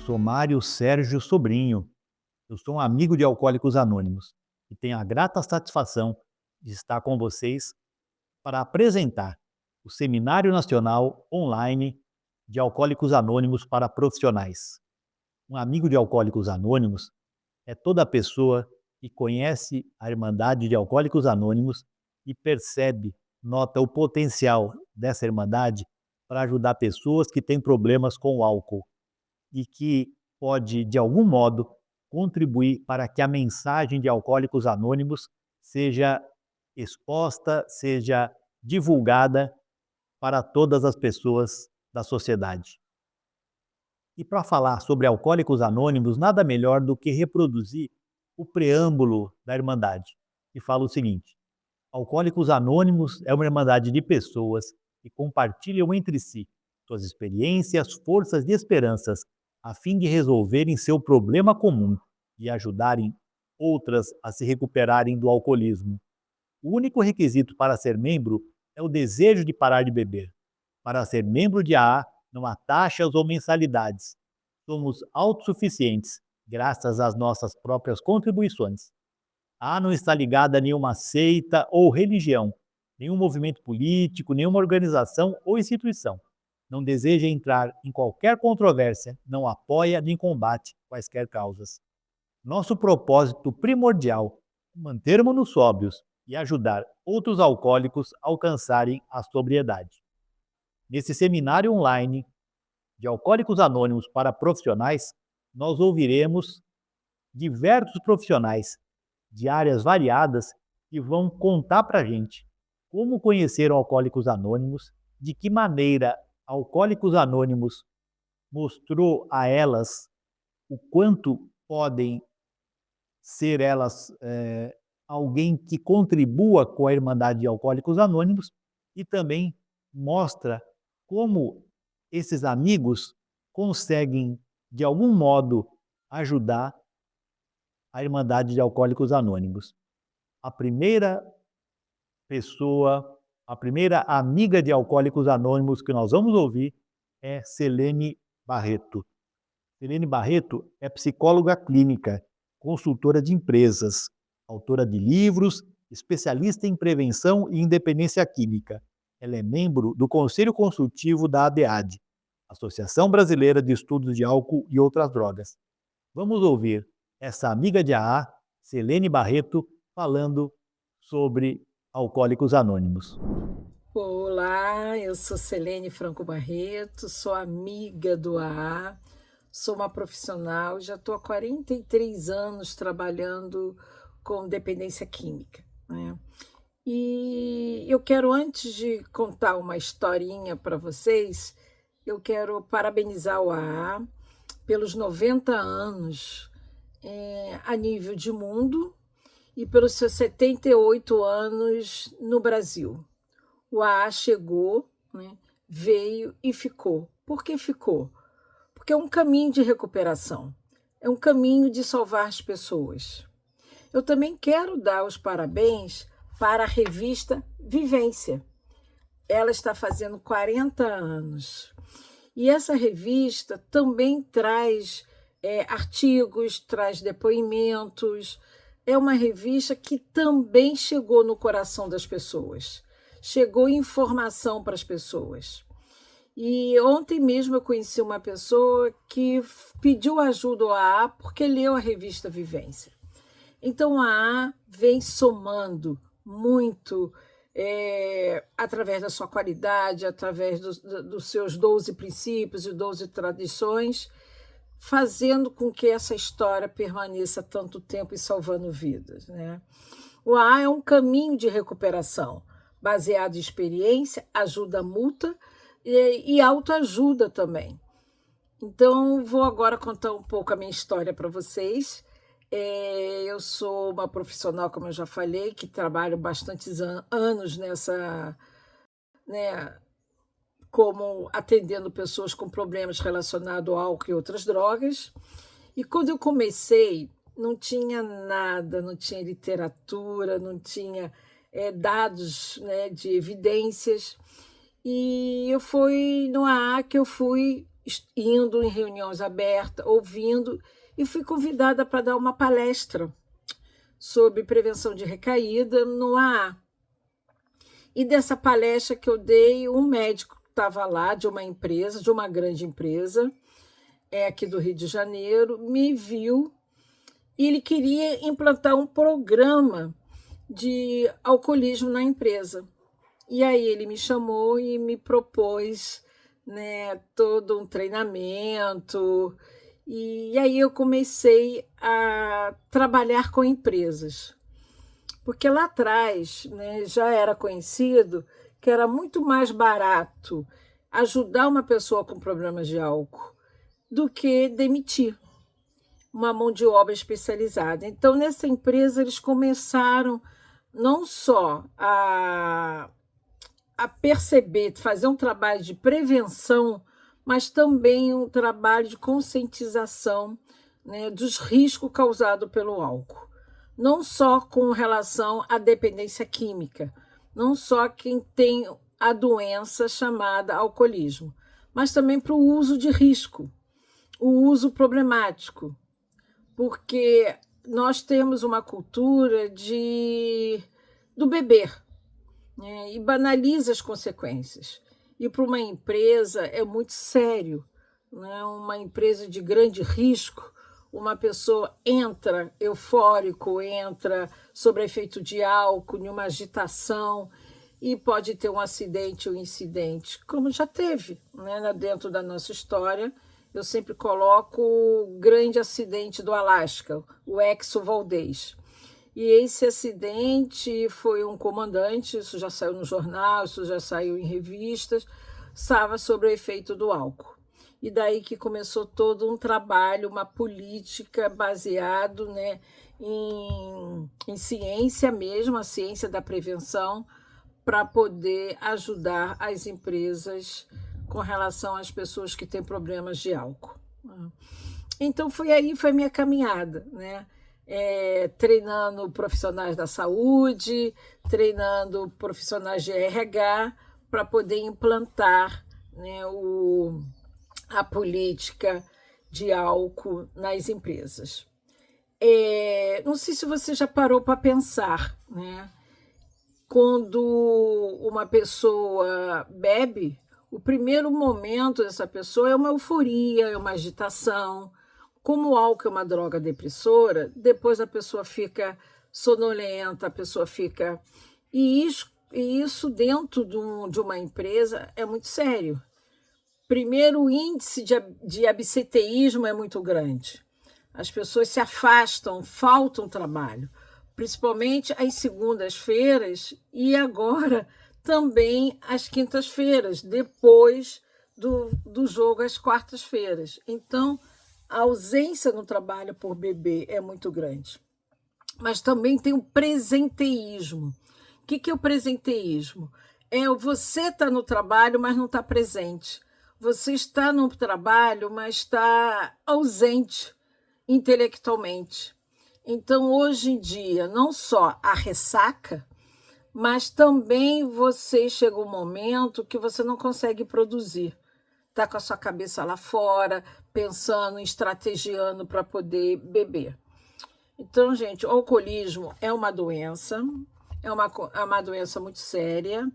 sou Mário Sérgio Sobrinho. Eu sou um amigo de Alcoólicos Anônimos e tenho a grata satisfação de estar com vocês para apresentar o Seminário Nacional Online de Alcoólicos Anônimos para Profissionais. Um amigo de Alcoólicos Anônimos é toda pessoa que conhece a Irmandade de Alcoólicos Anônimos e percebe, nota o potencial dessa Irmandade para ajudar pessoas que têm problemas com o álcool e que pode, de algum modo, contribuir para que a mensagem de Alcoólicos Anônimos seja exposta, seja divulgada para todas as pessoas da sociedade. E para falar sobre Alcoólicos Anônimos, nada melhor do que reproduzir o preâmbulo da Irmandade, que fala o seguinte: Alcoólicos Anônimos é uma irmandade de pessoas que compartilham entre si suas experiências, forças e esperanças, a fim de resolverem seu problema comum e ajudarem outras a se recuperarem do alcoolismo. O único requisito para ser membro é o desejo de parar de beber. Para ser membro de AA, não há taxas ou mensalidades. Somos autossuficientes, graças às nossas próprias contribuições. A AA não está ligada a nenhuma seita ou religião, nenhum movimento político, nenhuma organização ou instituição. Não deseja entrar em qualquer controvérsia, não apoia nem combate quaisquer causas. Nosso propósito primordial é mantermos-nos sóbrios e ajudar outros alcoólicos a alcançarem a sobriedade. Nesse seminário online de Alcoólicos Anônimos para Profissionais, nós ouviremos diversos profissionais de áreas variadas que vão contar para a gente como conheceram Alcoólicos Anônimos, de que maneira Alcoólicos Anônimos mostrou a elas o quanto podem ser elas alguém que contribua com a Irmandade de Alcoólicos Anônimos e também mostra como esses amigos conseguem, de algum modo, ajudar a Irmandade de Alcoólicos Anônimos. A primeira pessoa, a primeira amiga de Alcoólicos Anônimos que nós vamos ouvir é Selene Barreto. Selene Barreto é psicóloga clínica, consultora de empresas, autora de livros, especialista em prevenção e independência química. Ela é membro do Conselho Consultivo da ADAD, Associação Brasileira de Estudos de Álcool e Outras Drogas. Vamos ouvir essa amiga de AA, Selene Barreto, falando sobre Alcoólicos Anônimos. Olá, eu sou Selene Franco Barreto, sou amiga do AA, sou uma profissional, já estou há 43 anos trabalhando com dependência química, né? E eu quero, antes de contar uma historinha para vocês, eu quero parabenizar o AA pelos 90 anos a nível de mundo e pelos seus 78 anos no Brasil. O AA chegou, né, veio e ficou. Por que ficou? Porque é um caminho de recuperação, é um caminho de salvar as pessoas. Eu também quero dar os parabéns para a revista Vivência. Ela está fazendo 40 anos. E essa revista também traz artigos, traz depoimentos. É uma revista que também chegou no coração das pessoas. Chegou informação para as pessoas. E ontem mesmo eu conheci uma pessoa que pediu ajuda ao AA porque leu a revista Vivência. Então, a AA vem somando muito através da sua qualidade, através dos seus 12 princípios e 12 tradições, fazendo com que essa história permaneça tanto tempo e salvando vidas, né? O AA é um caminho de recuperação, baseado em experiência, ajuda mútua e autoajuda também. Então, vou agora contar um pouco a minha história para vocês. Eu sou uma profissional, como eu já falei, que trabalho bastantes anos nessa, né, como atendendo pessoas com problemas relacionados ao álcool e outras drogas. E quando eu comecei, não tinha nada, não tinha literatura, não tinha dados, né, de evidências. E eu fui no AA que eu fui indo em reuniões abertas, ouvindo, e fui convidada para dar uma palestra sobre prevenção de recaída no AA. E dessa palestra que eu dei, um médico estava lá, de uma empresa, de uma grande empresa, aqui do Rio de Janeiro, me viu e ele queria implantar um programa de alcoolismo na empresa. E aí ele me chamou e me propôs, né, todo um treinamento. E aí eu comecei a trabalhar com empresas. Porque lá atrás, né, já era conhecido que era muito mais barato ajudar uma pessoa com problemas de álcool do que demitir uma mão de obra especializada. Então, nessa empresa, eles começaram não só a perceber, fazer um trabalho de prevenção, mas também um trabalho de conscientização, né, dos riscos causados pelo álcool. Não só com relação à dependência química, não só quem tem a doença chamada alcoolismo, mas também para o uso de risco, o uso problemático, porque nós temos uma cultura do beber, né, e banaliza as consequências. E para uma empresa é muito sério, né? Uma empresa de grande risco, uma pessoa entra eufórico, entra sob efeito de álcool, em uma agitação, e pode ter um acidente ou incidente, como já teve, né, dentro da nossa história. Eu sempre coloco o grande acidente do Alasca, o Exxon Valdez. E esse acidente foi um comandante, isso já saiu no jornal, isso já saiu em revistas, estava sob o efeito do álcool. E daí que começou todo um trabalho, uma política baseado, né, em ciência mesmo, a ciência da prevenção, para poder ajudar as empresas com relação às pessoas que têm problemas de álcool. Então foi a minha caminhada, né? Treinando profissionais da saúde, treinando profissionais de RH para poder implantar, né, a política de álcool nas empresas. Não sei se você já parou para pensar, né? Quando uma pessoa bebe, o primeiro momento dessa pessoa é uma euforia, é uma agitação. Como o álcool é uma droga depressora, depois a pessoa fica sonolenta, a pessoa fica. E isso dentro de uma empresa é muito sério. Primeiro, o índice de absenteísmo é muito grande. As pessoas se afastam, faltam trabalho, principalmente às segundas-feiras e agora também às quintas-feiras, depois do jogo às quartas-feiras. Então, a ausência no trabalho por beber é muito grande. Mas também tem o presenteísmo. O que é o presenteísmo? Você está no trabalho, mas não está presente. Você está no trabalho, mas está ausente intelectualmente. Então, hoje em dia, não só a ressaca, mas também você chega um momento que você não consegue produzir. Está com a sua cabeça lá fora, pensando, estrategiando para poder beber. Então, gente, o alcoolismo é uma doença, é uma doença muito séria,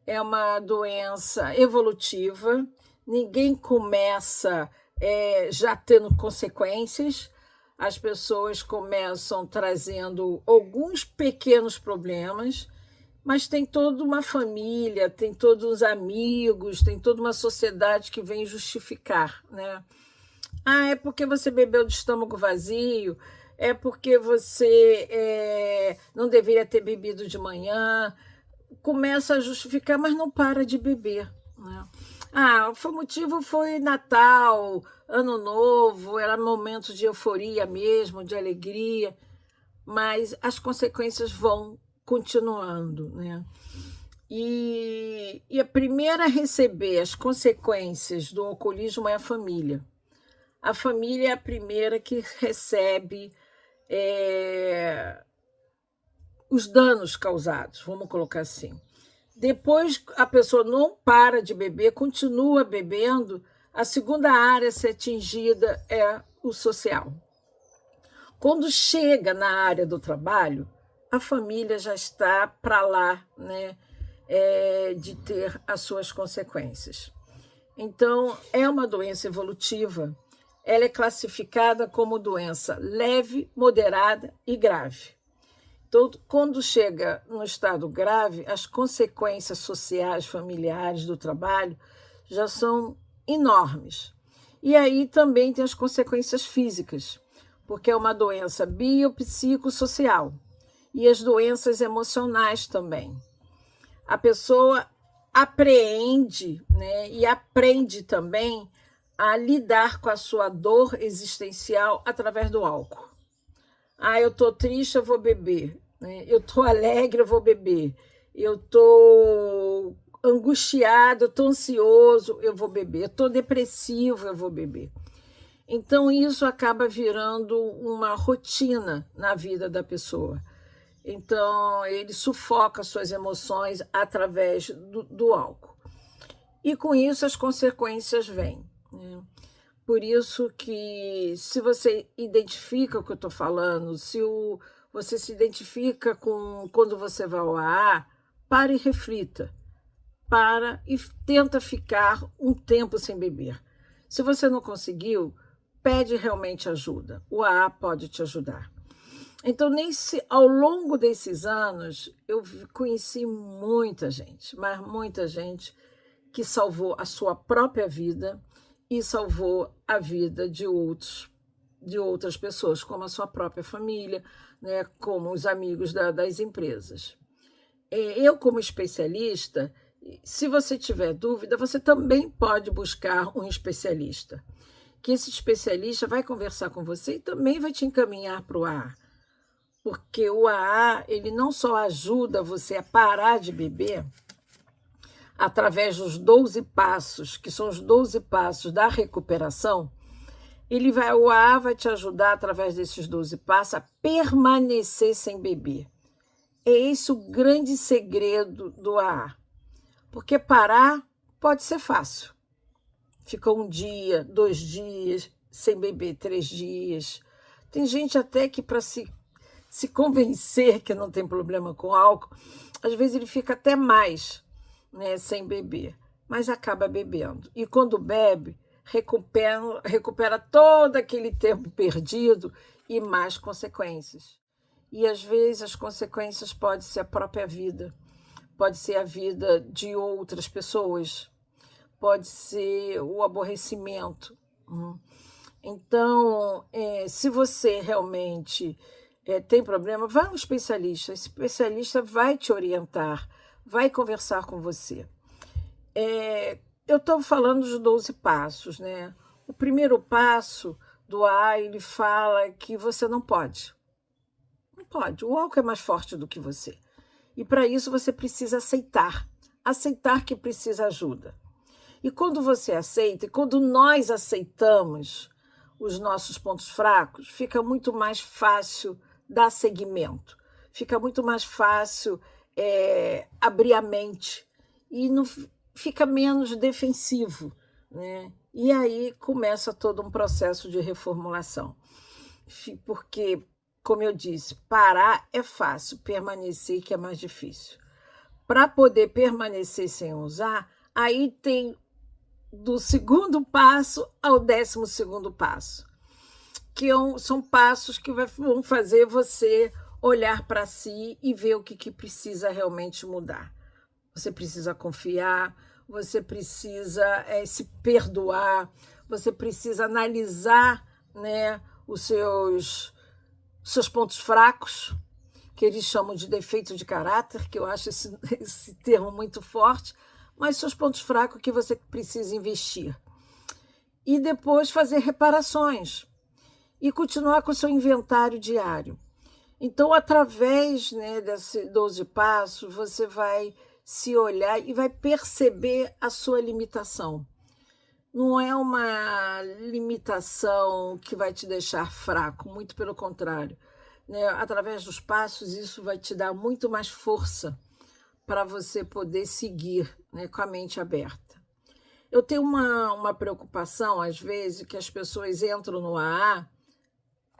é uma doença evolutiva, ninguém começa já tendo consequências, as pessoas começam trazendo alguns pequenos problemas, mas tem toda uma família, tem todos os amigos, tem toda uma sociedade que vem justificar, né? É porque você bebeu de estômago vazio, é porque você não deveria ter bebido de manhã. Começa a justificar, mas não para de beber, né? O motivo foi Natal, Ano Novo, era momento de euforia mesmo, de alegria, mas as consequências vão continuando, né? E a primeira a receber as consequências do alcoolismo é a família. A família é a primeira que recebe os danos causados, vamos colocar assim. Depois a pessoa não para de beber, continua bebendo, A segunda área a ser atingida é o social. Quando chega na área do trabalho, a família já está para lá, né, de ter as suas consequências. Então, é uma doença evolutiva. Ela é classificada como doença leve, moderada e grave. Então, quando chega no estado grave, as consequências sociais, familiares do trabalho já são enormes. E aí também tem as consequências físicas, porque é uma doença biopsicossocial e as doenças emocionais também. A pessoa apreende, né, e aprende também a lidar com a sua dor existencial através do álcool. Ah, eu estou triste, eu vou beber, né? Eu estou alegre, eu vou beber. Eu estou angustiado, eu estou ansioso, eu vou beber. Eu estou depressivo, eu vou beber. Então, isso acaba virando uma rotina na vida da pessoa. Então, ele sufoca suas emoções através do álcool. E com isso as consequências vêm, né? Por isso que, se você identifica o que eu estou falando, você se identifica com quando você vai ao AA, para e reflita. Para e tenta ficar um tempo sem beber. Se você não conseguiu, pede realmente ajuda. O AA pode te ajudar. Então, ao longo desses anos, eu conheci muita gente, mas muita gente que salvou a sua própria vida e salvou a vida de outras pessoas, como a sua própria família, né, como os amigos das empresas. Eu, como especialista, se você tiver dúvida, você também pode buscar um especialista, que esse especialista vai conversar com você e também vai te encaminhar para o AA. Porque o AA, ele não só ajuda você a parar de beber, através dos 12 passos, que são os 12 passos da recuperação, o AA vai te ajudar, através desses 12 passos, a permanecer sem beber. É esse o grande segredo do AA. Porque parar pode ser fácil. Fica 1 dia, 2 dias, sem beber 3 dias. Tem gente até que, para se convencer que não tem problema com álcool, às vezes ele fica até mais, né, sem beber, mas acaba bebendo. E quando bebe, recupera todo aquele tempo perdido e mais consequências. E às vezes as consequências podem ser a própria vida, pode ser a vida de outras pessoas, pode ser o aborrecimento. Então, se você realmente tem problema, vá a um especialista. Esse especialista vai te orientar, vai conversar com você. Eu estou falando dos 12 passos, né? O primeiro passo do AA, ele fala que você não pode. Não pode. O álcool é mais forte do que você. E para isso você precisa aceitar. Aceitar que precisa ajuda. E quando você aceita, e quando nós aceitamos os nossos pontos fracos, fica muito mais fácil dar seguimento. Fica muito mais fácil abrir a mente. E não fica menos defensivo, né? E aí começa todo um processo de reformulação. Porque, como eu disse, parar é fácil, permanecer que é mais difícil. Para poder permanecer sem usar, aí tem do segundo passo ao 12º passo, que são passos que vão fazer você olhar para si e ver o que precisa realmente mudar. Você precisa confiar, você precisa se perdoar, você precisa analisar, né, os seus pontos fracos, que eles chamam de defeito de caráter, que eu acho esse termo muito forte, mas seus pontos fracos que você precisa investir. E depois fazer reparações e continuar com o seu inventário diário. Então, através, né, desses 12 passos, você vai se olhar e vai perceber a sua limitação. Não é uma limitação que vai te deixar fraco, muito pelo contrário, né? Através dos passos, isso vai te dar muito mais força para você poder seguir, né, com a mente aberta. Eu tenho uma preocupação, às vezes, que as pessoas entram no AA,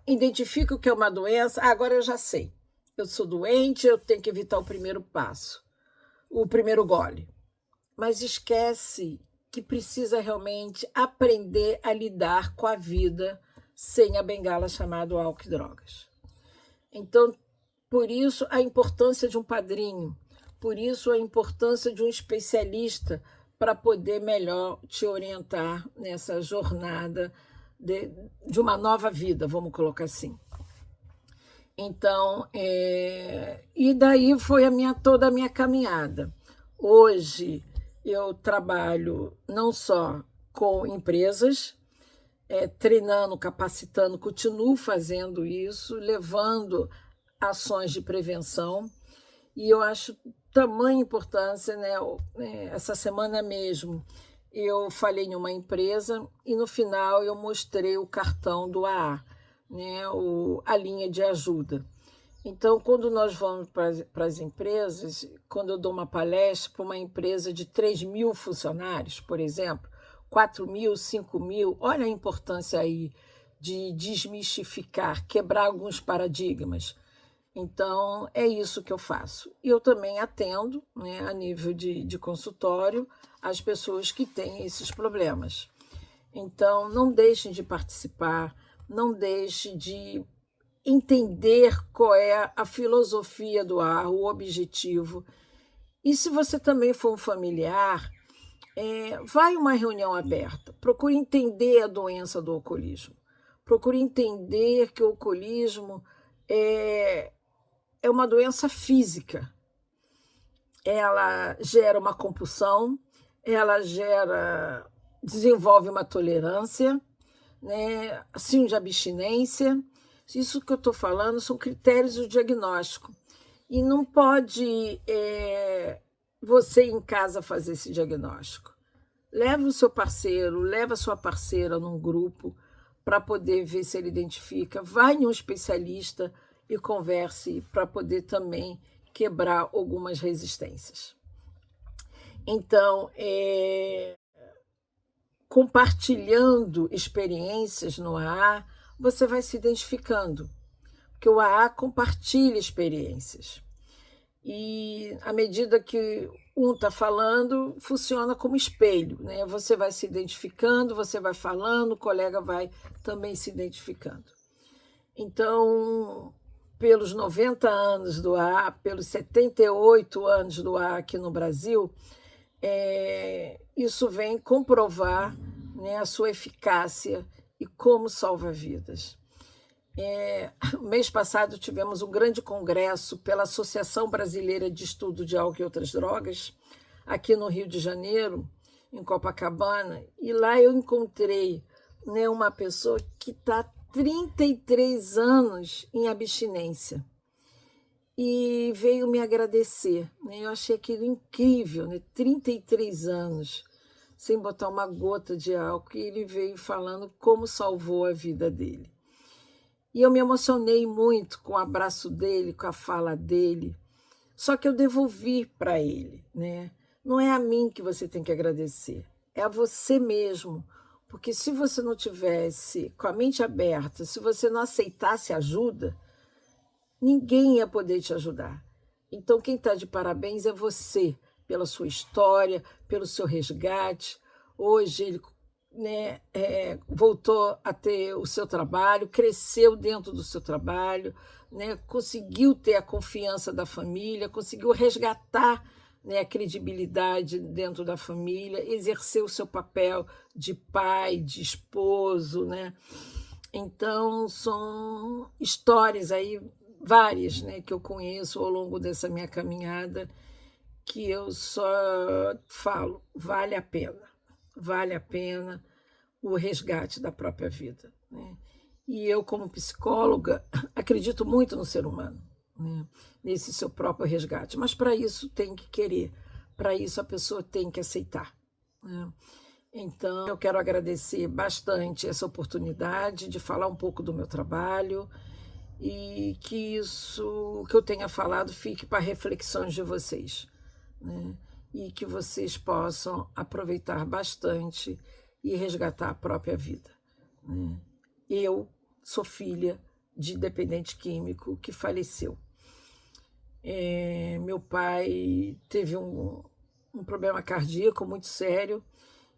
identificam que é uma doença: "Ah, agora eu já sei, eu sou doente, eu tenho que evitar o primeiro passo, o primeiro gole", mas esquece que precisa realmente aprender a lidar com a vida sem a bengala chamada álcool e drogas. Então, por isso a importância de um padrinho, por isso a importância de um especialista para poder melhor te orientar nessa jornada de de uma nova vida, vamos colocar assim. Então, e daí foi toda a minha caminhada. Hoje eu trabalho não só com empresas, treinando, capacitando, continuo fazendo isso, levando ações de prevenção, e eu acho tamanha importância, né, essa semana mesmo eu falei em uma empresa e no final eu mostrei o cartão do AA, né, a linha de ajuda. Então, quando nós vamos para as empresas, quando eu dou uma palestra para uma empresa de 3.000 funcionários, por exemplo, 4.000, 5.000, olha a importância aí de desmistificar, quebrar alguns paradigmas. Então, é isso que eu faço. E eu também atendo, né, a nível de consultório, as pessoas que têm esses problemas. Então, não deixem de participar, não deixe de entender qual é a filosofia do ar, o objetivo. E se você também for um familiar, vai a uma reunião aberta, procure entender a doença do alcoolismo, procure entender que o alcoolismo é uma doença física, ela gera uma compulsão, ela desenvolve uma tolerância, né, síndrome de abstinência. Isso que eu estou falando são critérios do diagnóstico. E não pode você em casa fazer esse diagnóstico. Leva o seu parceiro, leva a sua parceira num grupo para poder ver se ele identifica. Vai em um especialista e converse para poder também quebrar algumas resistências. Então, compartilhando experiências no AA, você vai se identificando, porque o AA compartilha experiências. E à medida que um está falando, funciona como espelho, né? Você vai se identificando, você vai falando, o colega vai também se identificando. Então, pelos 90 anos do AA, pelos 78 anos do AA aqui no Brasil, isso vem comprovar, né, a sua eficácia e como salva vidas. Mês passado tivemos um grande congresso pela Associação Brasileira de Estudo de Álcool e Outras Drogas, aqui no Rio de Janeiro, em Copacabana, e lá eu encontrei, né, uma pessoa que está há 33 anos em abstinência e veio me agradecer, né? Eu achei aquilo incrível, né? 33 anos sem botar uma gota de álcool, e ele veio falando como salvou a vida dele. E eu me emocionei muito com o abraço dele, com a fala dele. Só que eu devolvi para ele, né? Não é a mim que você tem que agradecer, é a você mesmo. Porque se você não tivesse com a mente aberta, se você não aceitasse ajuda, ninguém ia poder te ajudar. Então, quem está de parabéns é você, pela sua história, pelo seu resgate. Hoje ele, né, voltou a ter o seu trabalho, cresceu dentro do seu trabalho, né, conseguiu ter a confiança da família, conseguiu resgatar, né, a credibilidade dentro da família, exercer o seu papel de pai, de esposo, né? Então, são histórias aí, várias, né, que eu conheço ao longo dessa minha caminhada, que eu só falo, vale a pena o resgate da própria vida, né? E eu, como psicóloga, acredito muito no ser humano, né, nesse seu próprio resgate, mas para isso tem que querer, para isso a pessoa tem que aceitar, né? Então, eu quero agradecer bastante essa oportunidade de falar um pouco do meu trabalho e que isso que eu tenha falado fique para reflexões de vocês, né? e que vocês possam aproveitar bastante e resgatar a própria vida, né. Eu sou filha de dependente químico que faleceu. Meu pai teve um problema cardíaco muito sério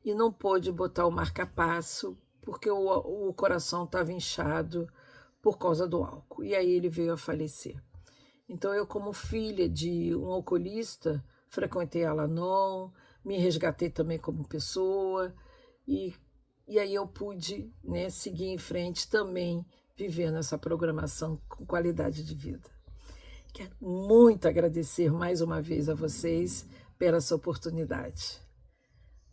e não pôde botar o marca-passo, porque o coração estava inchado por causa do álcool, e aí ele veio a falecer. Então eu, como filha de um alcoolista, frequentei Al-Anon, me resgatei também como pessoa, e e aí eu pude, né, seguir em frente também, vivendo essa programação com qualidade de vida. Quero muito agradecer mais uma vez a vocês pela essa oportunidade.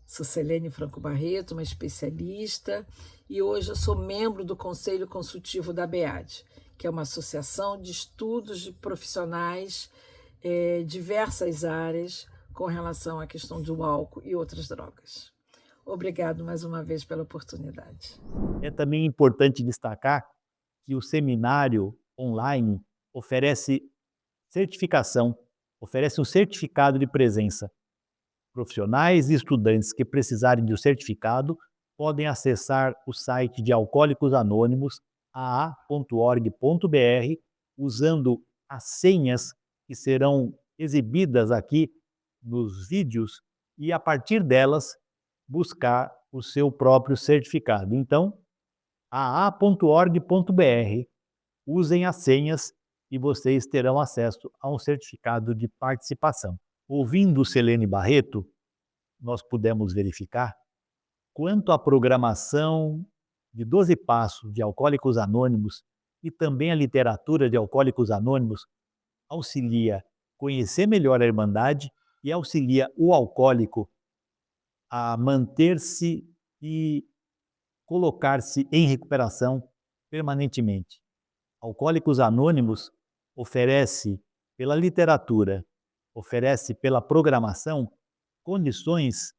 Sou Selene Franco Barreto, uma especialista, e hoje eu sou membro do Conselho Consultivo da ABEAD, que é uma associação de estudos de profissionais, diversas áreas com relação à questão do álcool e outras drogas. Obrigado mais uma vez pela oportunidade. É também importante destacar que o seminário online oferece certificação, oferece um certificado de presença. Profissionais e estudantes que precisarem de um certificado podem acessar o site de Alcoólicos Anônimos, aa.org.br, usando as senhas que serão exibidas aqui nos vídeos e, a partir delas, buscar o seu próprio certificado. Então, aa.org.br, usem as senhas e vocês terão acesso a um certificado de participação. Ouvindo Selene Barreto, nós pudemos verificar quanto a programação de 12 Passos de Alcoólicos Anônimos e também a literatura de Alcoólicos Anônimos auxilia conhecer melhor a Irmandade e auxilia o alcoólico a manter-se e colocar-se em recuperação permanentemente. Alcoólicos Anônimos oferece, pela literatura, oferece pela programação, condições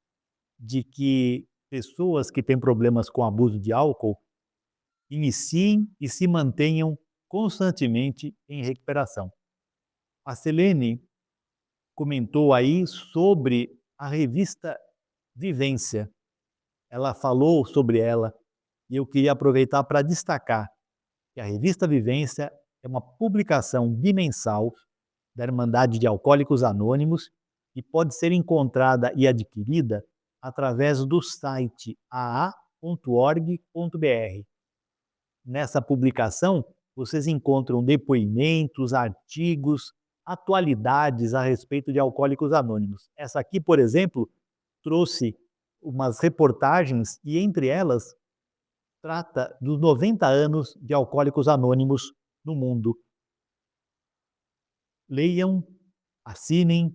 de que pessoas que têm problemas com abuso de álcool iniciem e se mantenham constantemente em recuperação. A Selene comentou aí sobre a revista Vivência. Ela falou sobre ela e eu queria aproveitar para destacar que a revista Vivência é uma publicação bimensal da Irmandade de Alcoólicos Anônimos e pode ser encontrada e adquirida através do site aa.org.br. Nessa publicação, vocês encontram depoimentos, artigos, atualidades a respeito de Alcoólicos Anônimos. Essa aqui, por exemplo, trouxe umas reportagens e, entre elas, trata dos 90 anos de Alcoólicos Anônimos no mundo. Leiam, assinem,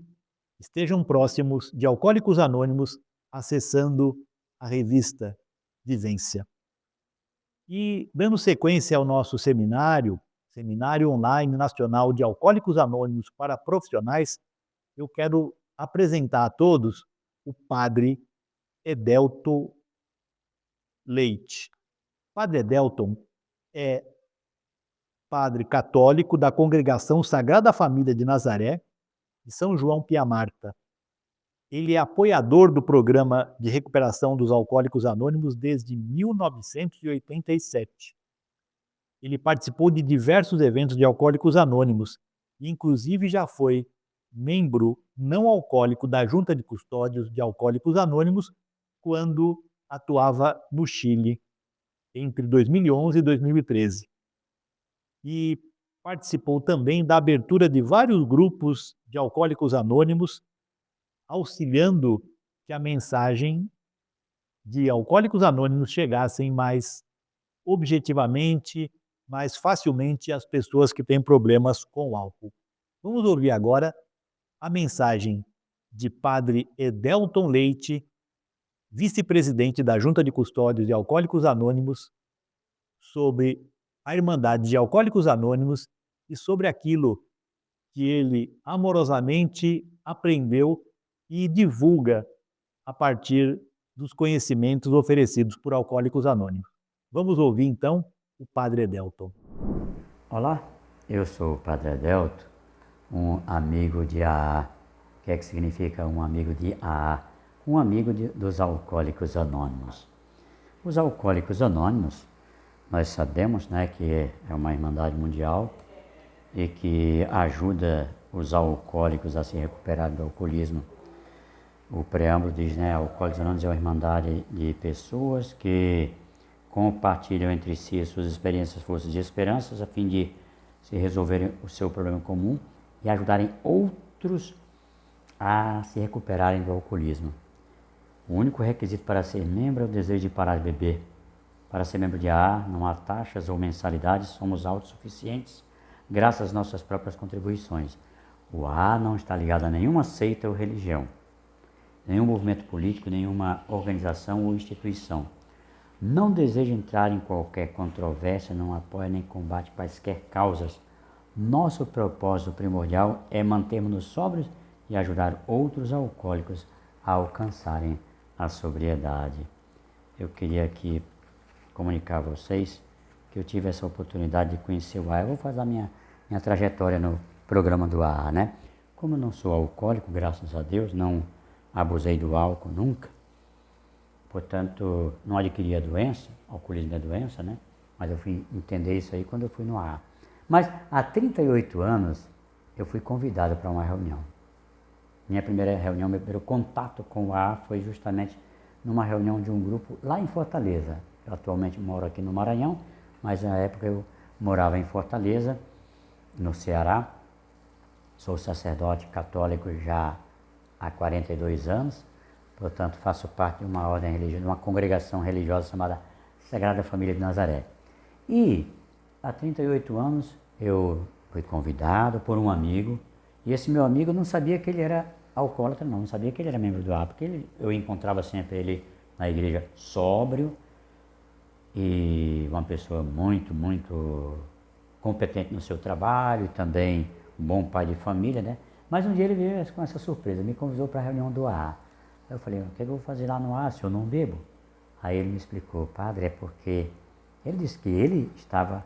estejam próximos de Alcoólicos Anônimos acessando a revista Vivência. E, dando sequência ao nosso seminário, Seminário Online Nacional de Alcoólicos Anônimos para Profissionais, eu quero apresentar a todos o Padre Edelton Leite. Padre Edelton é padre católico da Congregação Sagrada Família de Nazaré, de São João Piamarta. Ele é apoiador do programa de recuperação dos Alcoólicos Anônimos desde 1987. Ele participou de diversos eventos de Alcoólicos Anônimos e, inclusive, já foi membro não alcoólico da Junta de Custódios de Alcoólicos Anônimos quando atuava no Chile entre 2011 e 2013. E participou também da abertura de vários grupos de Alcoólicos Anônimos, auxiliando que a mensagem de Alcoólicos Anônimos chegassem mais objetivamente, mais facilmente às pessoas que têm problemas com o álcool. Vamos ouvir agora a mensagem de Padre Edelton Leite, vice-presidente da Junta de Custódios de Alcoólicos Anônimos, sobre a Irmandade de Alcoólicos Anônimos e sobre aquilo que ele amorosamente aprendeu e divulga a partir dos conhecimentos oferecidos por Alcoólicos Anônimos. Vamos ouvir então o Padre Edelton. Olá, eu sou o Padre Edelton, um amigo de AA, que é que significa um amigo de AA? Um amigo dos Alcoólicos Anônimos. Os Alcoólicos Anônimos, nós sabemos, né, que é uma irmandade mundial e que ajuda os alcoólicos a se recuperarem do alcoolismo. O preâmbulo diz, né, Alcoólicos Anônimos é uma irmandade de pessoas que compartilham entre si as suas experiências, forças e esperanças a fim de se resolverem o seu problema comum e ajudarem outros a se recuperarem do alcoolismo. O único requisito para ser membro é o desejo de parar de beber. Para ser membro de AA, não há taxas ou mensalidades, somos autossuficientes, graças às nossas próprias contribuições. O AA não está ligado a nenhuma seita ou religião, nenhum movimento político, nenhuma organização ou instituição. Não deseja entrar em qualquer controvérsia, não apoia nem combate quaisquer causas. Nosso propósito primordial é mantermos-nos sóbrios e ajudar outros alcoólicos a alcançarem a sobriedade. Eu queria aqui comunicar a vocês que eu tive essa oportunidade de conhecer o AA. Eu vou fazer a minha trajetória no programa do AA, né? Como eu não sou alcoólico, graças a Deus, não abusei do álcool nunca, portanto, não adquiri a doença, alcoolismo é doença, né? Mas eu fui entender isso aí quando eu fui no AA. Mas há 38 anos eu fui convidado para uma reunião. Minha primeira reunião, meu primeiro contato com o AA foi justamente numa reunião de um grupo lá em Fortaleza. Eu atualmente moro aqui no Maranhão, mas na época eu morava em Fortaleza, no Ceará. Sou sacerdote católico já há 42 anos, portanto faço parte de uma ordem religiosa, de uma congregação religiosa chamada Sagrada Família de Nazaré. E há 38 anos eu fui convidado por um amigo, e esse meu amigo não sabia que ele era alcoólatra, não sabia que ele era membro do AA, porque eu encontrava sempre ele na igreja sóbrio e uma pessoa muito, muito competente no seu trabalho, e também um bom pai de família, né? Mas um dia ele veio com essa surpresa, me convidou para a reunião do AA. Eu falei, o que eu vou fazer lá no AA se eu não bebo? Aí ele me explicou, padre, é porque ele disse que ele estava,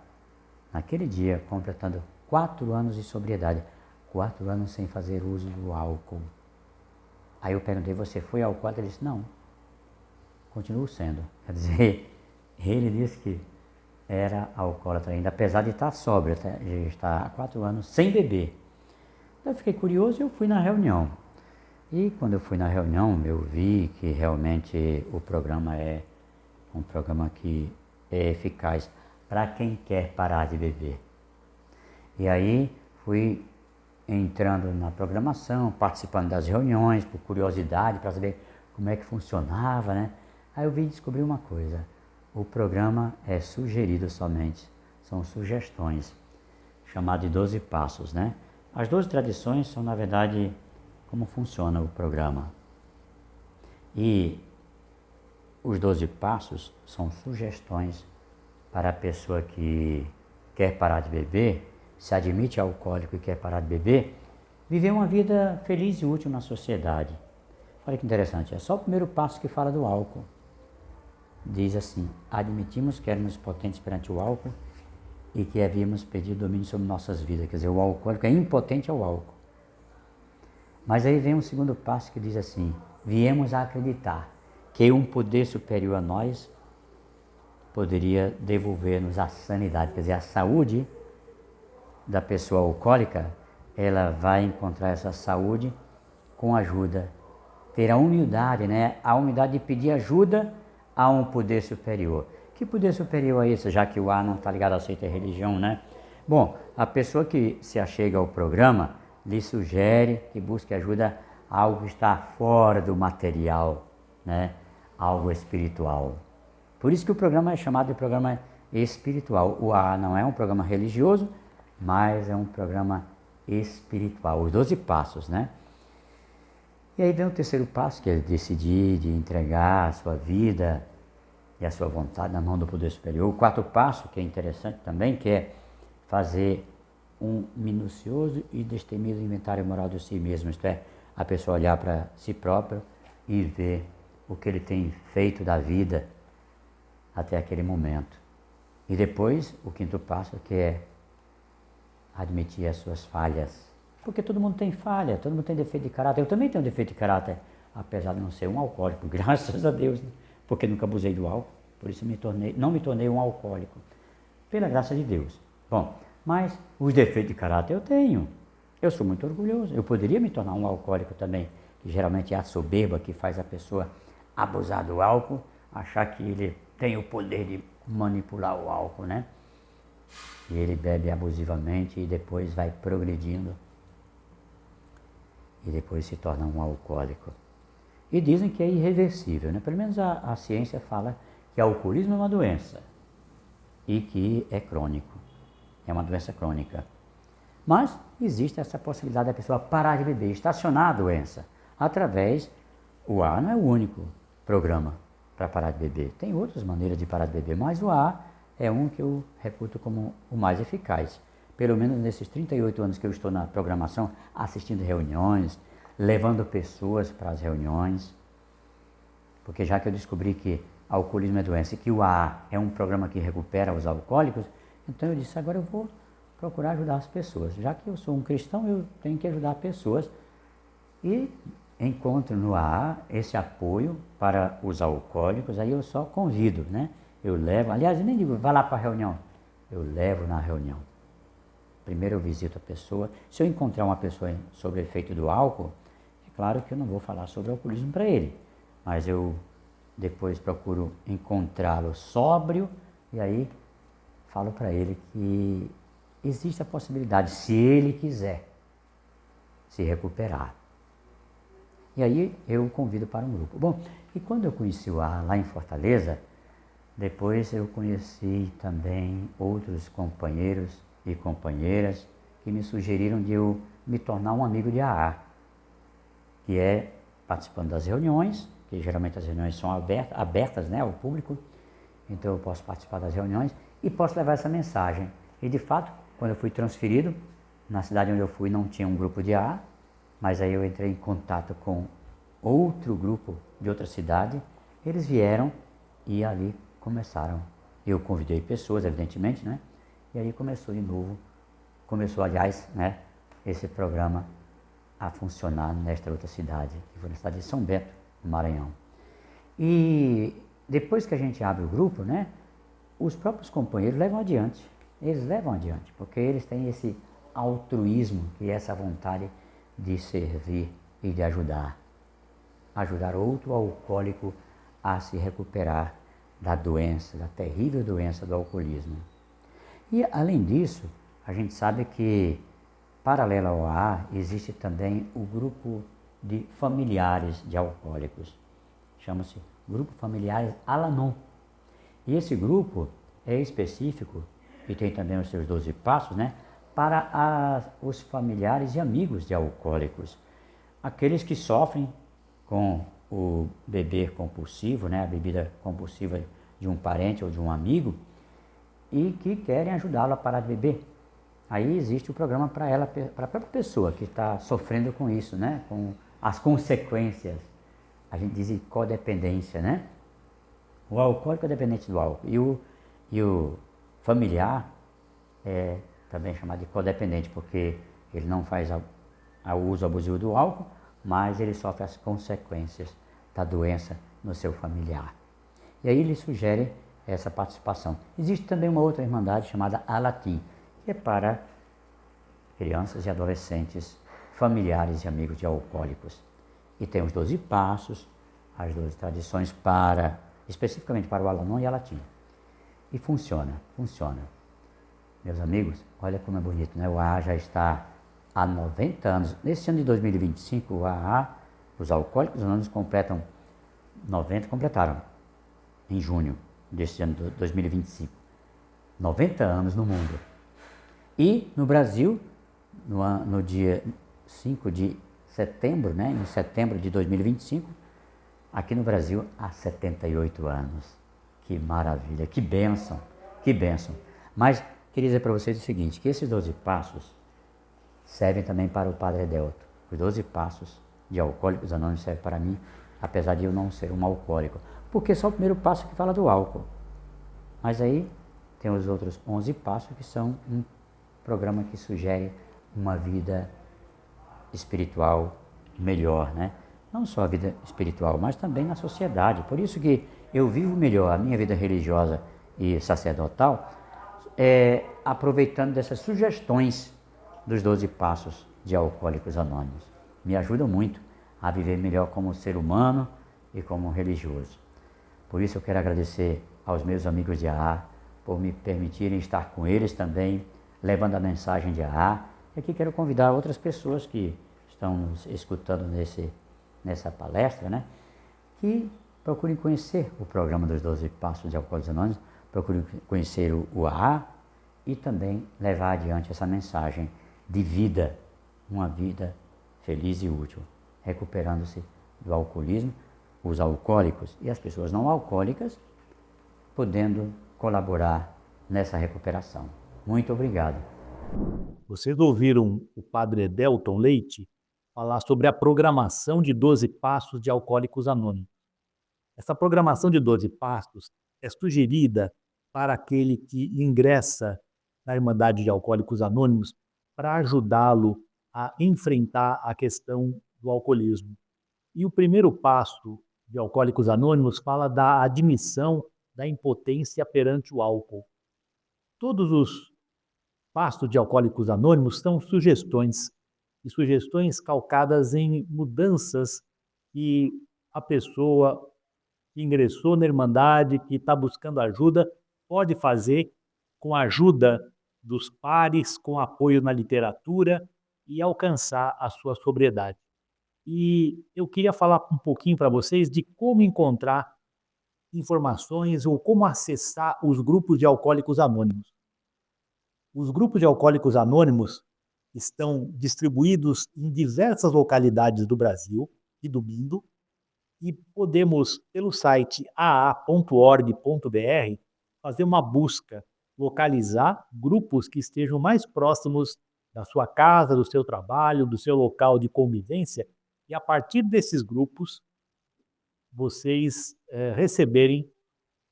naquele dia, completando 4 anos de sobriedade, 4 anos sem fazer uso do álcool. Aí eu perguntei, você foi alcoólatra? Ele disse, não, continuo sendo. Quer dizer, ele disse que era alcoólatra ainda, apesar de estar sóbrio, de estar há 4 anos sem beber. Eu fiquei curioso e eu fui na reunião. E quando eu fui na reunião, eu vi que realmente o programa é um programa que é eficaz para quem quer parar de beber. E aí fui entrando na programação, participando das reuniões, por curiosidade, para saber como é que funcionava, né? Aí eu vim descobrir uma coisa, o programa é sugerido somente, são sugestões, chamado de 12 passos, né? As 12 tradições são, na verdade, como funciona o programa. E os 12 passos são sugestões para a pessoa que quer parar de beber, se admite alcoólico e quer parar de beber, viver uma vida feliz e útil na sociedade. Olha que interessante, é só o primeiro passo que fala do álcool. Diz assim, admitimos que éramos potentes perante o álcool e que havíamos perdido domínio sobre nossas vidas. Quer dizer, o alcoólico é impotente ao álcool. Mas aí vem um segundo passo que diz assim, viemos a acreditar que um poder superior a nós poderia devolver-nos a sanidade, quer dizer, a saúde da pessoa alcoólica, ela vai encontrar essa saúde com ajuda, ter a humildade, né? A humildade de pedir ajuda a um poder superior. Que poder superior é esse, já que o AA não está ligado a seita e religião, né? Bom, a pessoa que se achega ao programa lhe sugere que busque ajuda a algo que está fora do material, né? Algo espiritual. Por isso que o programa é chamado de programa espiritual. O AA não é um programa religioso, mas é um programa espiritual. Os 12 passos, né? E aí vem o terceiro passo, que é decidir de entregar a sua vida e a sua vontade na mão do poder superior. O quarto passo, que é interessante também, que é fazer um minucioso e destemido inventário moral de si mesmo, isto é, a pessoa olhar para si próprio e ver o que ele tem feito da vida até aquele momento. E depois, o quinto passo, que é admitir as suas falhas Porque todo mundo tem falha, todo mundo tem defeito de caráter. Eu também tenho defeito de caráter, apesar de não ser um alcoólico, graças a Deus, né? Porque nunca abusei do álcool, por isso não me tornei um alcoólico, pela graça de Deus. Bom, mas os defeitos de caráter eu tenho. Eu sou muito orgulhoso. Eu poderia me tornar um alcoólico também, que geralmente é a soberba que faz a pessoa abusar do álcool, achar que ele tem o poder de manipular o álcool, né? E ele bebe abusivamente e depois vai progredindo e depois se torna um alcoólico. E dizem que é irreversível, né? Pelo menos a ciência fala que o alcoolismo é uma doença e que é crônico, é uma doença crônica. Mas existe essa possibilidade da pessoa parar de beber, estacionar a doença, através, o AA não é o único programa para parar de beber. Tem outras maneiras de parar de beber, mas o AA é um que eu reputo como o mais eficaz. Pelo menos nesses 38 anos que eu estou na programação, assistindo reuniões, levando pessoas para as reuniões, porque já que eu descobri que alcoolismo é doença e que o AA é um programa que recupera os alcoólicos, então eu disse, agora eu vou procurar ajudar as pessoas. Já que eu sou um cristão, eu tenho que ajudar pessoas e encontro no AA esse apoio para os alcoólicos, aí eu só convido, né? Eu levo, aliás, eu nem digo, vá lá para a reunião, eu levo na reunião. Primeiro eu visito a pessoa, se eu encontrar uma pessoa sob efeito do álcool, é claro que eu não vou falar sobre alcoolismo para ele, mas eu depois procuro encontrá-lo sóbrio e aí falo para ele que existe a possibilidade, se ele quiser, se recuperar. E aí eu o convido para um grupo. Bom, e quando eu conheci o AA lá em Fortaleza, depois eu conheci também outros companheiros e companheiras que me sugeriram de eu me tornar um amigo de AA, que é participando das reuniões, que geralmente as reuniões são abertas, né, ao público, então eu posso participar das reuniões e posso levar essa mensagem. E de fato, quando eu fui transferido, na cidade onde eu fui não tinha um grupo de AA, mas aí eu entrei em contato com outro grupo de outra cidade, eles vieram e ali começaram. Eu convidei pessoas, evidentemente, né? E aí começou de novo, aliás, né, esse programa a funcionar nesta outra cidade, que foi na cidade de São Bento, no Maranhão. E depois que a gente abre o grupo, né, os próprios companheiros levam adiante, eles levam adiante, porque eles têm esse altruísmo, que é essa vontade de servir e de ajudar outro alcoólico a se recuperar da doença, da terrível doença do alcoolismo. E além disso, a gente sabe que, paralelo ao AA, existe também o grupo de familiares de alcoólicos, chama-se Grupo Familiares Al-Anon. E esse grupo é específico, e tem também os seus 12 passos, né, para os familiares e amigos de alcoólicos, aqueles que sofrem com o beber compulsivo, né, a bebida compulsiva de um parente ou de um amigo, e que querem ajudá-lo a parar de beber. Aí existe o programa para ela, para a própria pessoa que está sofrendo com isso, né, com as consequências. A gente diz codependência, né? O alcoólico é dependente do álcool e o familiar é também chamado de codependente, porque ele não faz o uso abusivo do álcool, mas ele sofre as consequências da doença no seu familiar. E aí ele sugere essa participação. Existe também uma outra irmandade chamada Alatim, que é para crianças e adolescentes, familiares e amigos de alcoólicos. E tem os 12 passos, as 12 tradições especificamente para o Al-Anon e Alatim. E funciona. Meus amigos, olha como é bonito, né? O AA já está há 90 anos. Nesse ano de 2025, o AA, os Alcoólicos Anônimos completaram em junho deste ano de 2025. 90 anos no mundo. E no Brasil, no dia 5 de setembro, né? Em setembro de 2025, aqui no Brasil, há 78 anos. Que maravilha, que bênção, que bênção. Mas queria dizer para vocês o seguinte, que esses 12 passos servem também para o Padre Edelto. Os 12 passos de Alcoólicos Anônimos servem para mim, apesar de eu não ser um alcoólico. Porque só o primeiro passo que fala do álcool. Mas aí tem os outros 11 passos que são um programa que sugere uma vida espiritual melhor, né? Não só a vida espiritual, mas também na sociedade. Por isso que eu vivo melhor a minha vida religiosa e sacerdotal, aproveitando dessas sugestões dos 12 passos de Alcoólicos Anônimos. Me ajudam muito a viver melhor como ser humano e como religioso. Por isso eu quero agradecer aos meus amigos de AA por me permitirem estar com eles também, levando a mensagem de AA. E aqui quero convidar outras pessoas que estão nos escutando nessa palestra, né, que procurem conhecer o programa dos 12 Passos de Alcoólicos Anônimos, procurem conhecer o AA e também levar adiante essa mensagem de vida, uma vida feliz e útil, recuperando-se do alcoolismo, os alcoólicos e as pessoas não alcoólicas, podendo colaborar nessa recuperação. Muito obrigado. Vocês ouviram o padre Edelton Leite falar sobre a programação de 12 Passos de Alcoólicos Anônimos. Essa programação de 12 passos é sugerida para aquele que ingressa na Irmandade de Alcoólicos Anônimos para ajudá-lo a enfrentar a questão do alcoolismo. E o primeiro passo de Alcoólicos Anônimos fala da admissão da impotência perante o álcool. Todos os passos de Alcoólicos Anônimos são sugestões, e sugestões calcadas em mudanças que a pessoa que ingressou na Irmandade, que está buscando ajuda, pode fazer com a ajuda dos pares, com apoio na literatura e alcançar a sua sobriedade. E eu queria falar um pouquinho para vocês de como encontrar informações ou como acessar os grupos de Alcoólicos Anônimos. Os grupos de Alcoólicos Anônimos estão distribuídos em diversas localidades do Brasil e do mundo, e podemos, pelo site aa.org.br, fazer uma busca, localizar grupos que estejam mais próximos da sua casa, do seu trabalho, do seu local de convivência, e a partir desses grupos, vocês receberem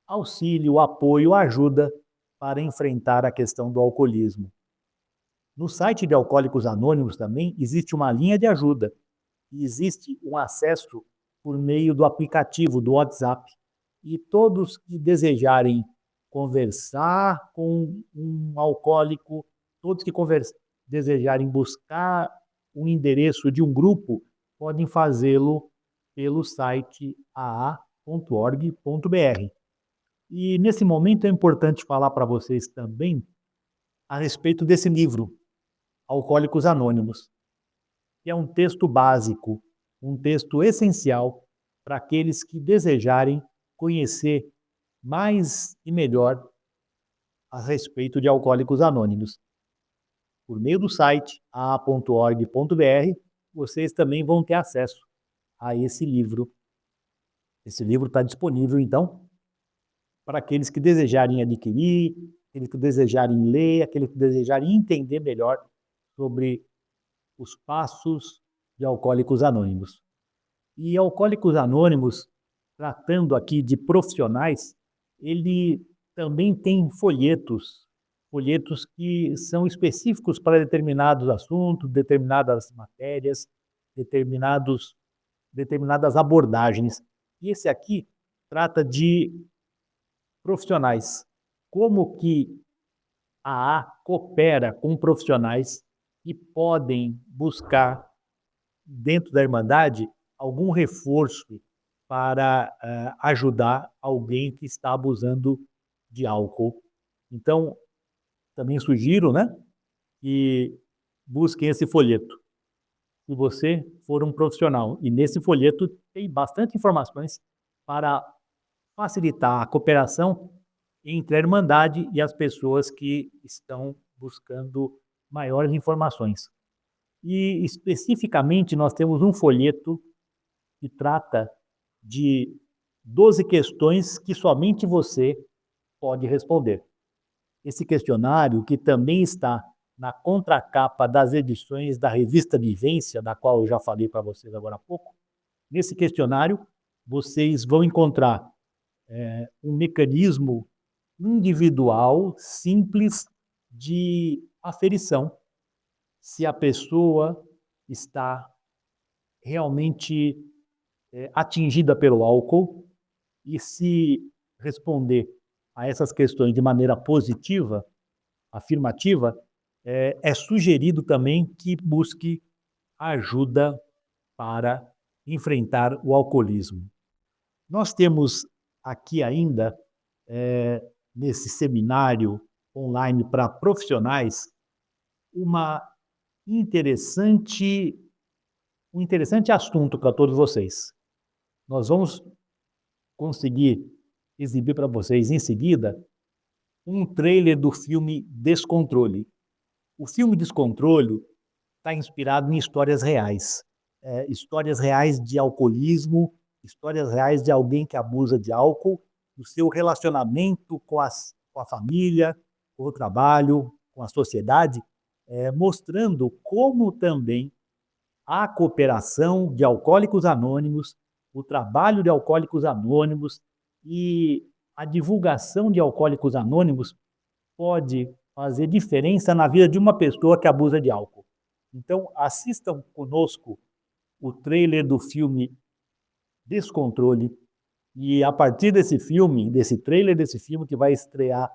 auxílio, apoio, ajuda para enfrentar a questão do alcoolismo. No site de Alcoólicos Anônimos também existe uma linha de ajuda e existe um acesso por meio do aplicativo do WhatsApp. E todos que desejarem conversar com um alcoólico, todos que desejarem buscar o endereço de um grupo, podem fazê-lo pelo site aa.org.br. E nesse momento é importante falar para vocês também a respeito desse livro, Alcoólicos Anônimos, que é um texto básico, um texto essencial para aqueles que desejarem conhecer mais e melhor a respeito de Alcoólicos Anônimos. Por meio do site aa.org.br, vocês também vão ter acesso a esse livro. Esse livro está disponível, então, para aqueles que desejarem adquirir, aqueles que desejarem ler, aqueles que desejarem entender melhor sobre os passos de Alcoólicos Anônimos. E Alcoólicos Anônimos, tratando aqui de profissionais, ele também tem folhetos que são específicos para determinados assuntos, determinadas matérias, determinadas abordagens. E esse aqui trata de profissionais. Como que a AA coopera com profissionais que podem buscar, dentro da Irmandade, algum reforço para ajudar alguém que está abusando de álcool. Então, também sugiro, né, que busquem esse folheto, se você for um profissional. E nesse folheto tem bastante informações para facilitar a cooperação entre a Irmandade e as pessoas que estão buscando maiores informações. E, especificamente, nós temos um folheto que trata de 12 questões que somente você pode responder. Esse questionário, que também está na contracapa das edições da revista Vivência, da qual eu já falei para vocês agora há pouco, nesse questionário vocês vão encontrar um mecanismo individual, simples, de aferição, se a pessoa está realmente atingida pelo álcool, e se responder a essas questões de maneira positiva, afirmativa, é sugerido também que busque ajuda para enfrentar o alcoolismo. Nós temos aqui ainda, nesse seminário online para profissionais, uma interessante, um interessante assunto para todos vocês. Nós vamos conseguir exibir para vocês em seguida um trailer do filme Descontrole. O filme Descontrole está inspirado em histórias reais de alcoolismo, histórias reais de alguém que abusa de álcool, do seu relacionamento com a família, com o trabalho, com a sociedade, mostrando como também a cooperação de Alcoólicos Anônimos, o trabalho de Alcoólicos Anônimos e a divulgação de Alcoólicos Anônimos pode fazer diferença na vida de uma pessoa que abusa de álcool. Então, assistam conosco o trailer do filme Descontrole, e a partir desse filme, desse trailer desse filme que vai estrear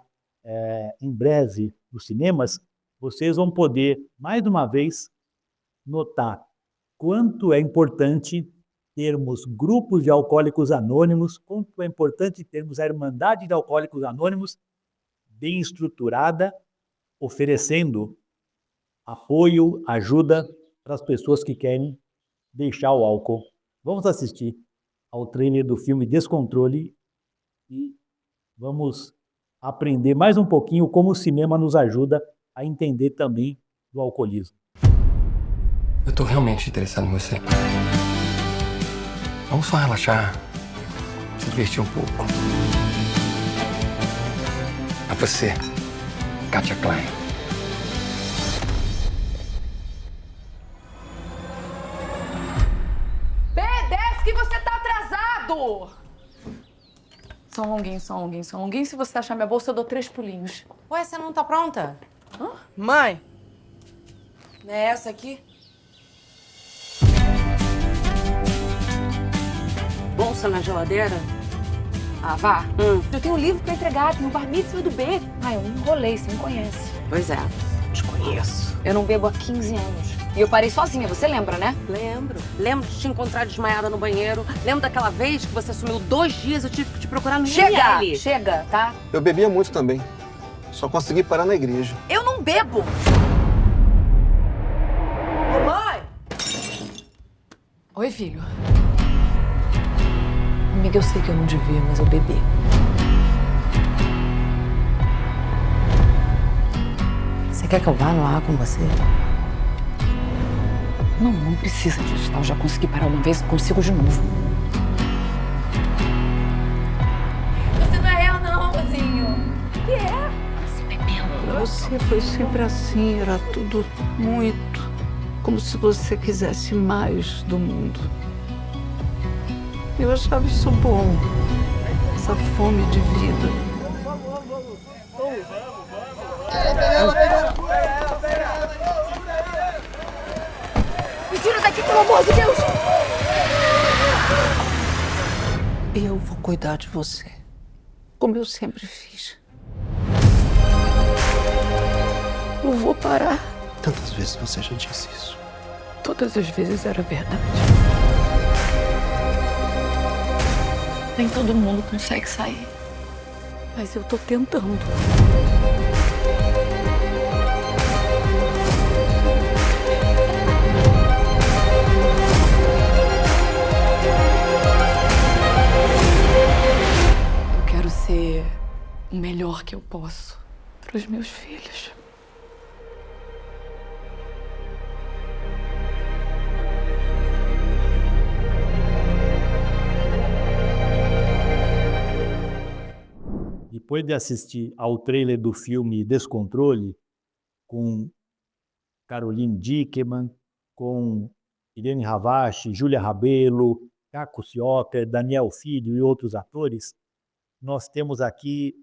em breve nos cinemas, vocês vão poder, mais uma vez, notar quanto é importante termos grupos de alcoólicos anônimos, quanto é importante termos a Irmandade de Alcoólicos Anônimos bem estruturada, oferecendo apoio, ajuda para as pessoas que querem deixar o álcool. Vamos assistir ao trailer do filme Descontrole e vamos aprender mais um pouquinho como o cinema nos ajuda a entender também do alcoolismo. Eu tô realmente interessado em você. Vamos só relaxar, se divertir um pouco. A você, Katia Klein. Desce que você tá atrasado! Só um longuinho. Se você achar minha bolsa, eu dou 3 pulinhos. Ué, você não tá pronta? Hã? Mãe, não é essa aqui? Bolsa na geladeira? Ah, vá. Eu tenho um livro pra entregar, tem um bar mitzvah do B. Ah, eu me enrolei, você me conhece. Pois é, te conheço. Eu não bebo há 15 anos. E eu parei sozinha, você lembra, né? Lembro. Lembro de te encontrar desmaiada no banheiro. Lembro daquela vez que você sumiu 2 dias e eu tive que te procurar no IML. Chega, tá? Eu bebia muito também. Só consegui parar na igreja. Eu não bebo! Ô, mãe! Oi, filho. Amiga, eu sei que eu não devia, mas eu bebi. Você quer que eu vá lá com você? Não precisa disso, tá? Eu já consegui parar uma vez, consigo de novo. Você não é real, não, Rosinho. Que é? Você bebeu. Você foi sempre assim, era tudo muito. Como se você quisesse mais do mundo. Eu achava isso bom, essa fome de vida. Me tira daqui, pelo amor de Deus! Eu vou cuidar de você, como eu sempre fiz. Eu vou parar. Tantas vezes você já disse isso. Todas as vezes era verdade. Nem todo mundo consegue sair. Mas eu tô tentando. Eu quero ser o melhor que eu posso para os meus filhos. Depois de assistir ao trailer do filme Descontrole, com Caroline Dickmann, com Irene Ravache, Júlia Rabelo, Caco Ciotter, Daniel Filho e outros atores, nós temos aqui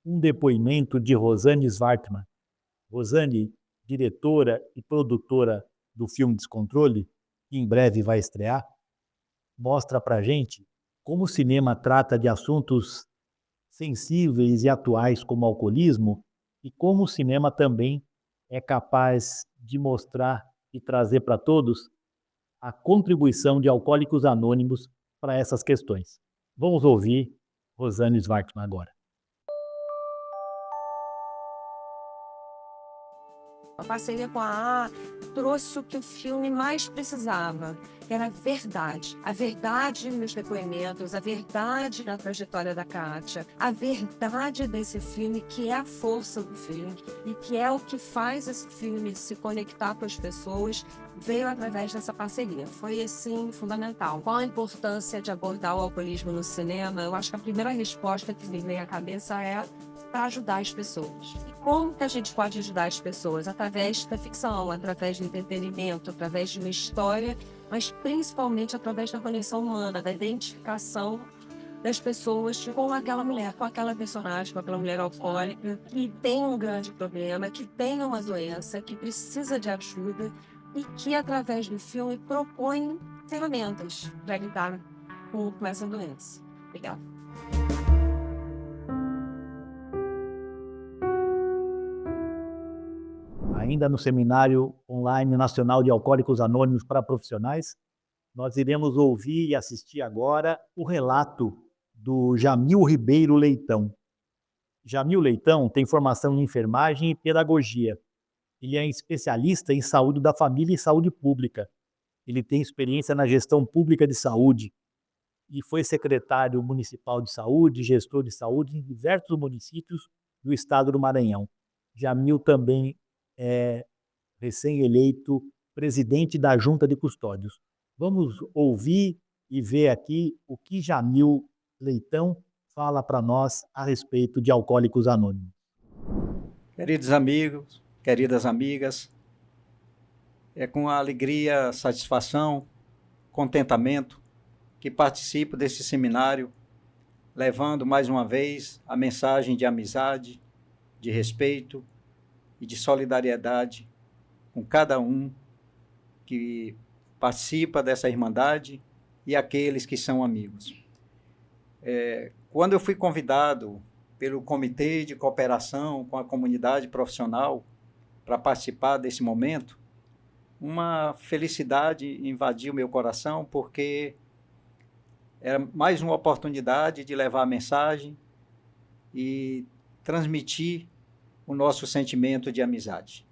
um depoimento de Rosane Svartman. Rosane, diretora e produtora do filme Descontrole, que em breve vai estrear, mostra pra gente como o cinema trata de assuntos sensíveis e atuais como o alcoolismo e como o cinema também é capaz de mostrar e trazer para todos a contribuição de Alcoólicos Anônimos para essas questões. Vamos ouvir Rosane Schwartzman agora. A parceria com a trouxe o que o filme mais precisava, que era a verdade. A verdade nos depoimentos, a verdade na trajetória da Kátia, a verdade desse filme, que é a força do filme e que é o que faz esse filme se conectar com as pessoas, veio através dessa parceria. Foi, assim, fundamental. Qual a importância de abordar o alcoolismo no cinema? Eu acho que a primeira resposta que me vem à cabeça é para ajudar as pessoas. E como que a gente pode ajudar as pessoas? Através da ficção, através do entretenimento, através de uma história, mas principalmente através da conexão humana, da identificação das pessoas com aquela mulher, com aquela personagem, com aquela mulher alcoólica que tem um grande problema, que tem uma doença, que precisa de ajuda e que, através do filme, propõe ferramentas para lidar com essa doença. Obrigada. Ainda no Seminário Online Nacional de Alcoólicos Anônimos para Profissionais, nós iremos ouvir e assistir agora o relato do Jamil Ribeiro Leitão. Jamil Leitão tem formação em enfermagem e pedagogia. Ele é especialista em saúde da família e saúde pública. Ele tem experiência na gestão pública de saúde e foi secretário municipal de saúde, gestor de saúde em diversos municípios do estado do Maranhão. Jamil também é recém-eleito presidente da Junta de Custódios. Vamos ouvir e ver aqui o que Jamil Leitão fala para nós a respeito de Alcoólicos Anônimos. Queridos amigos, queridas amigas, é com alegria, satisfação, contentamento que participo desse seminário, levando mais uma vez a mensagem de amizade, de respeito e de solidariedade com cada um que participa dessa irmandade e aqueles que são amigos. Quando eu fui convidado pelo Comitê de Cooperação com a Comunidade Profissional para participar desse momento, uma felicidade invadiu meu coração, porque era mais uma oportunidade de levar a mensagem e transmitir o nosso sentimento de amizade.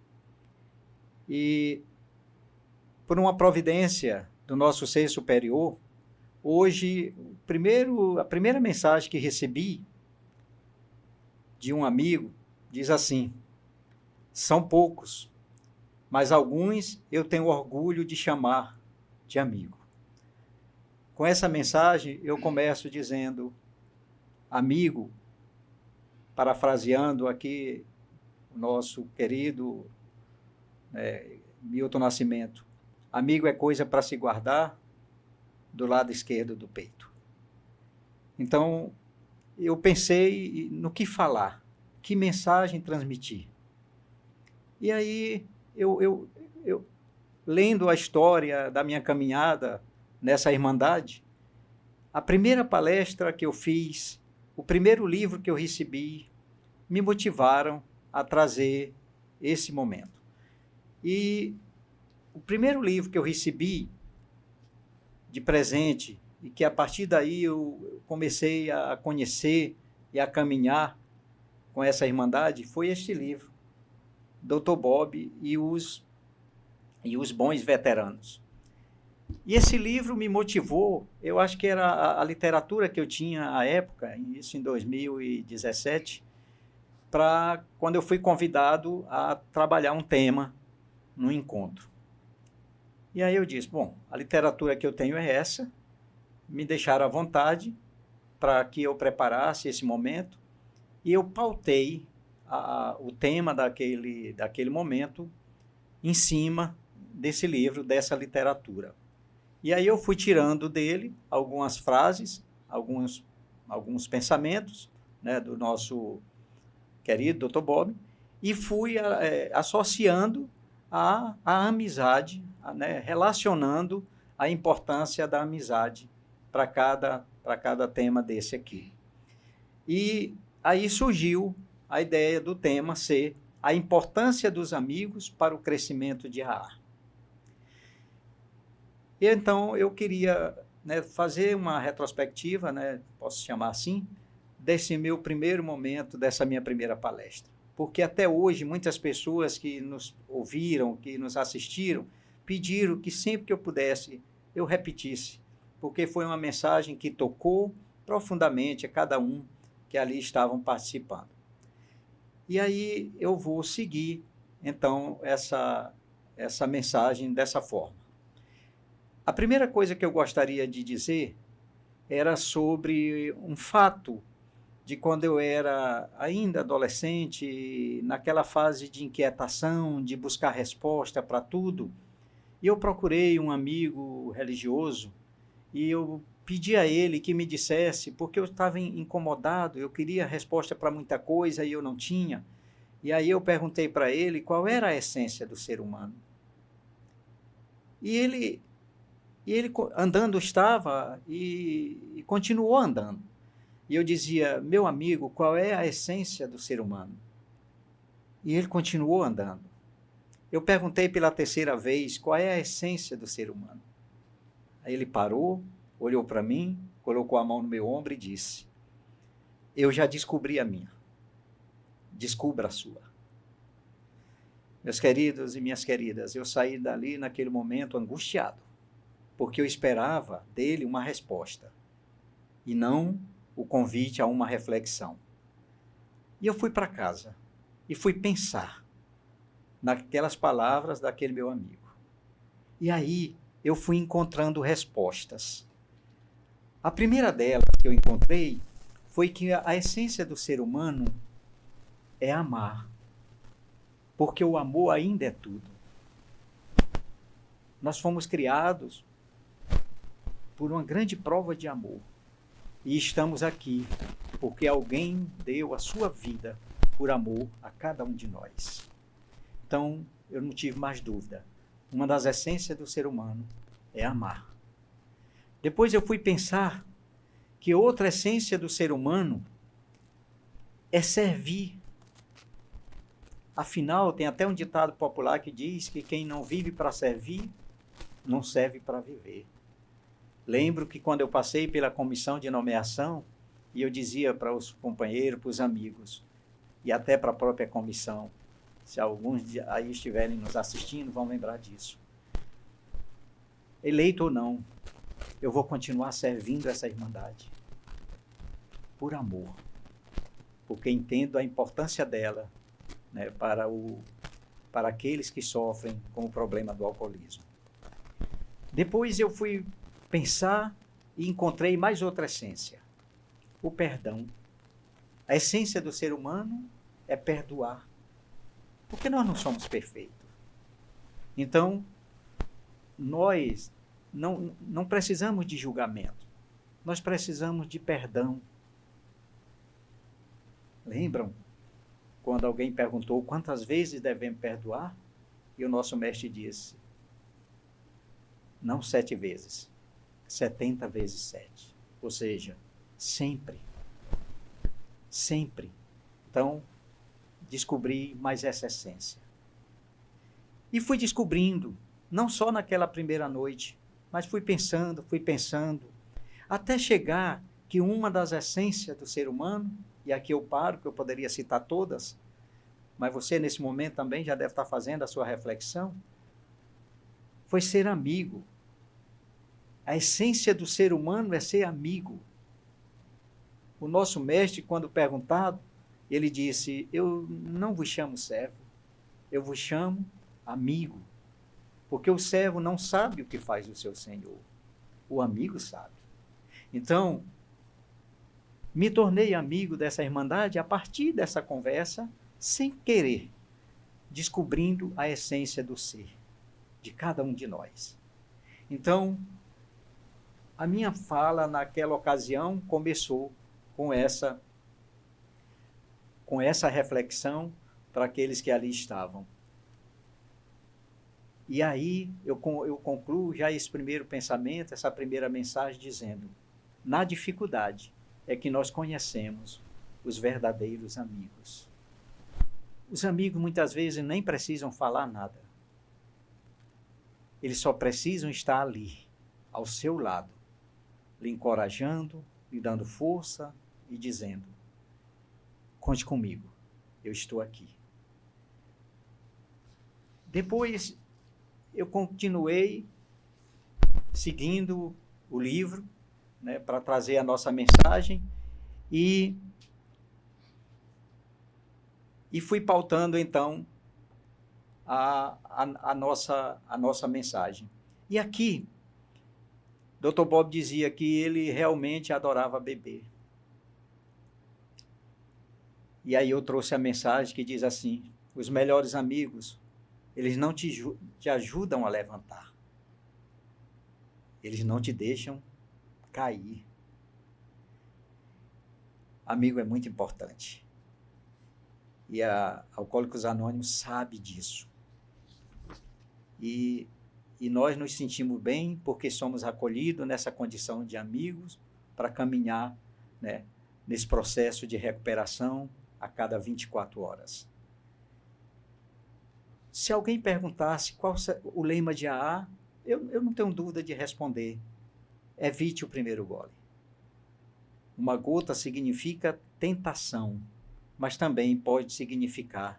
E, por uma providência do nosso ser superior, hoje, a primeira mensagem que recebi de um amigo diz assim: são poucos, mas alguns eu tenho orgulho de chamar de amigo. Com essa mensagem, eu começo dizendo: amigo, parafraseando aqui o nosso querido Milton Nascimento, amigo é coisa para se guardar do lado esquerdo do peito. Então, eu pensei no que falar, que mensagem transmitir. E aí, eu lendo a história da minha caminhada nessa irmandade, a primeira palestra que eu fiz, o primeiro livro que eu recebi, me motivaram a trazer esse momento. E o primeiro livro que eu recebi de presente, e que a partir daí eu comecei a conhecer e a caminhar com essa irmandade, foi este livro, Dr. Bob e os Bons Veteranos. E esse livro me motivou, eu acho que era a literatura que eu tinha à época, isso em 2017, para quando eu fui convidado a trabalhar um tema no encontro. E aí eu disse, bom, a literatura que eu tenho é essa, me deixaram à vontade para que eu preparasse esse momento, e eu pautei o tema daquele momento em cima desse livro, dessa literatura. E aí eu fui tirando dele algumas frases, alguns pensamentos, né, do nosso querido Dr. Bob, e fui associando a amizade, né, relacionando a importância da amizade para cada tema desse aqui. E aí surgiu a ideia do tema ser a importância dos amigos para o crescimento de AA. E então eu queria, né, fazer uma retrospectiva, né, posso chamar assim, desse meu primeiro momento, dessa minha primeira palestra. Porque até hoje muitas pessoas que nos ouviram, que nos assistiram, pediram que sempre que eu pudesse, eu repetisse, porque foi uma mensagem que tocou profundamente a cada um que ali estavam participando. E aí eu vou seguir, então, essa mensagem dessa forma. A primeira coisa que eu gostaria de dizer era sobre um fato de quando eu era ainda adolescente, naquela fase de inquietação, de buscar resposta para tudo, e eu procurei um amigo religioso e eu pedi a ele que me dissesse, porque eu estava incomodado, eu queria resposta para muita coisa e eu não tinha. E aí eu perguntei para ele qual era a essência do ser humano. E ele andando estava e continuou andando. E eu dizia, meu amigo, qual é a essência do ser humano? E ele continuou andando. Eu perguntei pela terceira vez, qual é a essência do ser humano? Aí ele parou, olhou para mim, colocou a mão no meu ombro e disse, eu já descobri a minha. Descubra a sua. Meus queridos e minhas queridas, eu saí dali naquele momento angustiado, porque eu esperava dele uma resposta, e não o convite a uma reflexão. E eu fui para casa e fui pensar naquelas palavras daquele meu amigo. E aí eu fui encontrando respostas. A primeira delas que eu encontrei foi que a essência do ser humano é amar, porque o amor ainda é tudo. Nós fomos criados por uma grande prova de amor. E estamos aqui porque alguém deu a sua vida por amor a cada um de nós. Então, eu não tive mais dúvida. Uma das essências do ser humano é amar. Depois eu fui pensar que outra essência do ser humano é servir. Afinal, tem até um ditado popular que diz que quem não vive para servir, não serve para viver. Lembro que quando eu passei pela comissão de nomeação, e eu dizia para os companheiros, para os amigos, e até para a própria comissão, se alguns aí estiverem nos assistindo, vão lembrar disso. Eleito ou não, eu vou continuar servindo essa irmandade. Por amor. Porque entendo a importância dela, né, para aqueles que sofrem com o problema do alcoolismo. Depois eu fui pensar e encontrei mais outra essência, o perdão. A essência do ser humano é perdoar, porque nós não somos perfeitos. Então, nós não precisamos de julgamento, nós precisamos de perdão. Lembram quando alguém perguntou quantas vezes devemos perdoar? E o nosso mestre disse, não 7 vezes, 70 vezes 7. Ou seja, sempre. Sempre. Então, descobri mais essa essência. E fui descobrindo, não só naquela primeira noite, mas fui pensando, até chegar que uma das essências do ser humano, e aqui eu paro, que eu poderia citar todas, mas você nesse momento também já deve estar fazendo a sua reflexão, foi ser amigo. A essência do ser humano é ser amigo. O nosso mestre, quando perguntado, ele disse, eu não vos chamo servo, eu vos chamo amigo. Porque o servo não sabe o que faz o seu senhor, o amigo sabe. Então, me tornei amigo dessa irmandade a partir dessa conversa, sem querer, descobrindo a essência do ser, de cada um de nós. Então, a minha fala naquela ocasião começou com essa reflexão para aqueles que ali estavam. E aí eu concluo já esse primeiro pensamento, essa primeira mensagem, dizendo: na dificuldade é que nós conhecemos os verdadeiros amigos. Os amigos muitas vezes nem precisam falar nada. Eles só precisam estar ali, ao seu lado, lhe encorajando, lhe dando força e dizendo: conte comigo, eu estou aqui. Depois eu continuei seguindo o livro, né, para trazer a nossa mensagem e fui pautando então a nossa mensagem. E aqui, Dr. Bob dizia que ele realmente adorava beber. E aí eu trouxe a mensagem que diz assim: os melhores amigos, eles não te ajudam a levantar. Eles não te deixam cair. Amigo é muito importante. E a Alcoólicos Anônimos sabe disso. E nós nos sentimos bem porque somos acolhidos nessa condição de amigos para caminhar, né, nesse processo de recuperação a cada 24 horas. Se alguém perguntasse qual o lema de AA, eu não tenho dúvida de responder: evite o primeiro gole. Uma gota significa tentação, mas também pode significar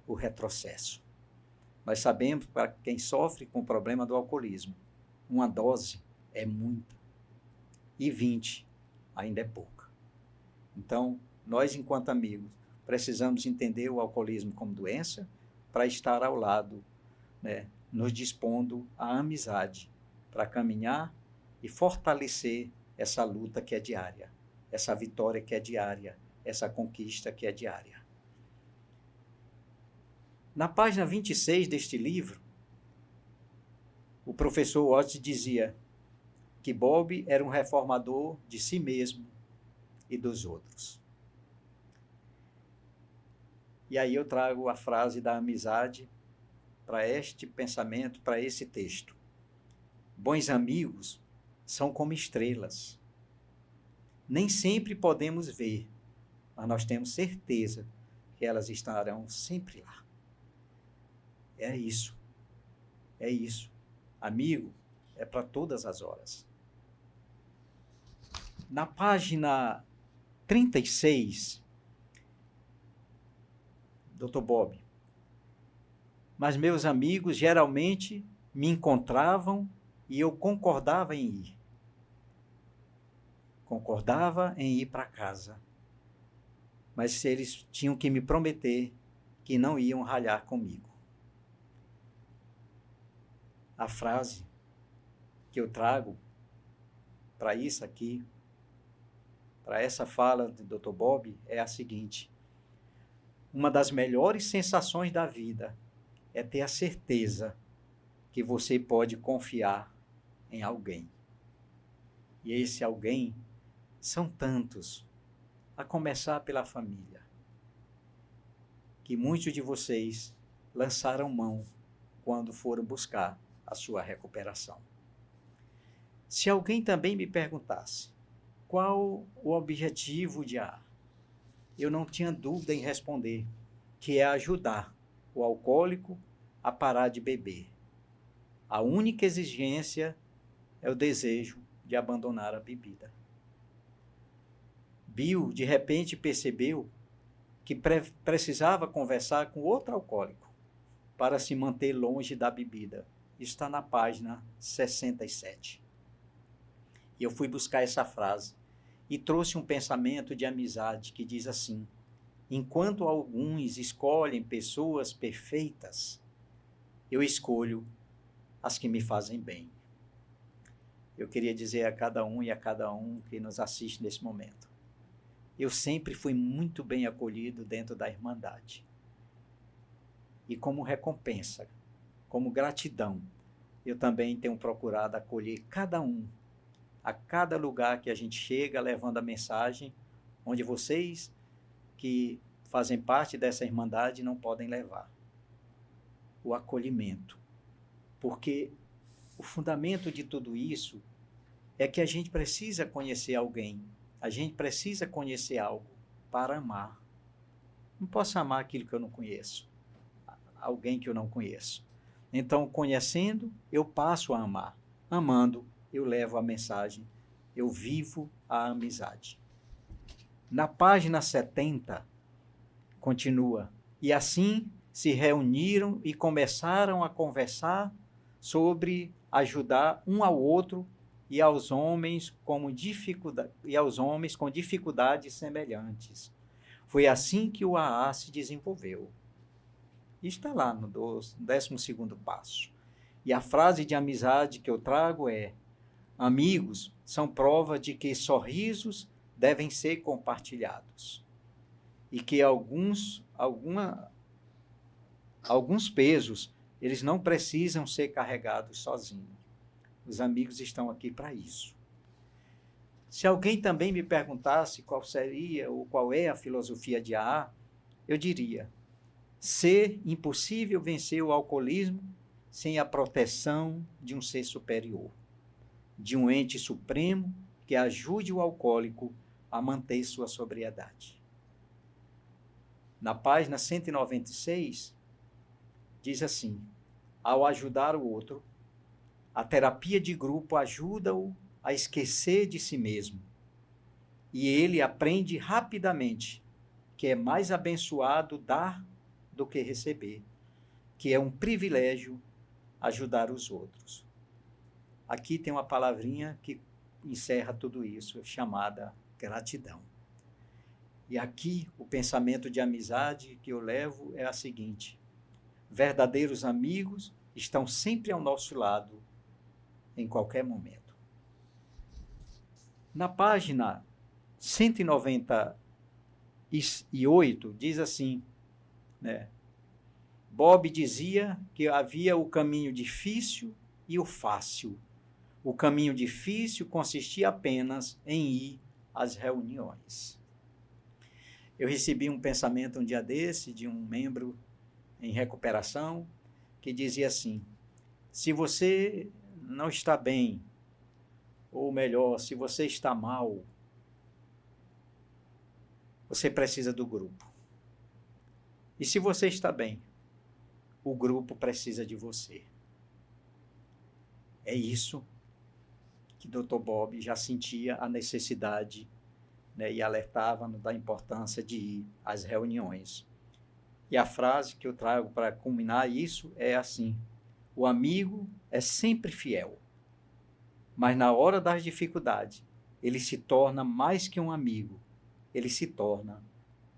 o retrocesso. Nós sabemos, para quem sofre com o problema do alcoolismo, uma dose é muita e 20 ainda é pouca. Então, nós, enquanto amigos, precisamos entender o alcoolismo como doença para estar ao lado, né, nos dispondo à amizade para caminhar e fortalecer essa luta que é diária, essa vitória que é diária, essa conquista que é diária. Na página 26 deste livro, o professor Watts dizia que Bob era um reformador de si mesmo e dos outros. E aí eu trago a frase da amizade para este pensamento, para esse texto. Bons amigos são como estrelas. Nem sempre podemos ver, mas nós temos certeza que elas estarão sempre lá. É isso. É isso. Amigo é para todas as horas. Na página 36, Dr. Bob: mas meus amigos geralmente me encontravam e eu concordava em ir. Concordava em ir para casa. Mas eles tinham que me prometer que não iam ralhar comigo. A frase que eu trago para isso aqui, para essa fala do Dr. Bob, é a seguinte: uma das melhores sensações da vida é ter a certeza que você pode confiar em alguém. E esse alguém são tantos, a começar pela família, que muitos de vocês lançaram mão quando foram buscar a sua recuperação. Se alguém também me perguntasse qual o objetivo de AA, eu não tinha dúvida em responder que é ajudar o alcoólico a parar de beber. A única exigência é o desejo de abandonar a bebida. Bill, de repente, percebeu que precisava conversar com outro alcoólico para se manter longe da bebida. Está na página 67. E eu fui buscar essa frase e trouxe um pensamento de amizade que diz assim: enquanto alguns escolhem pessoas perfeitas, eu escolho as que me fazem bem. Eu queria dizer a cada um e a cada um que nos assiste nesse momento: eu sempre fui muito bem acolhido dentro da Irmandade. E como recompensa, como gratidão, eu também tenho procurado acolher cada um, a cada lugar que a gente chega, levando a mensagem, onde vocês que fazem parte dessa Irmandade não podem levar. O acolhimento, Porque o fundamento de tudo isso é que a gente precisa conhecer alguém, a gente precisa conhecer algo para amar. Não posso amar aquilo que eu não conheço, alguém que eu não conheço. Então, conhecendo, eu passo a amar. Amando, eu levo a mensagem, eu vivo a amizade. Na página 70, continua, e assim se reuniram e começaram a conversar sobre ajudar um ao outro e aos homens com dificuldades semelhantes. Foi assim que o AA se desenvolveu. Está lá no 12º passo. E a frase de amizade que eu trago é: amigos são prova de que sorrisos devem ser compartilhados e que alguns pesos, eles não precisam ser carregados sozinhos. Os amigos estão aqui para isso. Se alguém também me perguntasse qual seria ou qual é a filosofia de AA, eu diria: ser impossível vencer o alcoolismo sem a proteção de um ser superior, de um ente supremo que ajude o alcoólico a manter sua sobriedade. Na página 196, diz assim: ao ajudar o outro, a terapia de grupo ajuda-o a esquecer de si mesmo. E ele aprende rapidamente que é mais abençoado dar do que receber, que é um privilégio ajudar os outros. Aqui tem uma palavrinha que encerra tudo isso, chamada gratidão. E aqui o pensamento de amizade que eu levo é a seguinte: verdadeiros amigos estão sempre ao nosso lado, em qualquer momento. Na página 198, diz assim, né? Bob dizia que havia o caminho difícil e o fácil. O caminho difícil consistia apenas em ir às reuniões. Eu recebi um pensamento um dia desse de um membro em recuperação que dizia assim: se você não está bem, ou melhor, se você está mal, você precisa do grupo. E se você está bem, o grupo precisa de você. É isso que Dr. Bob já sentia a necessidade, né, e alertava-nos da importância de ir às reuniões. E a frase que eu trago para culminar isso é assim: o amigo é sempre fiel, mas na hora das dificuldades, ele se torna mais que um amigo, ele se torna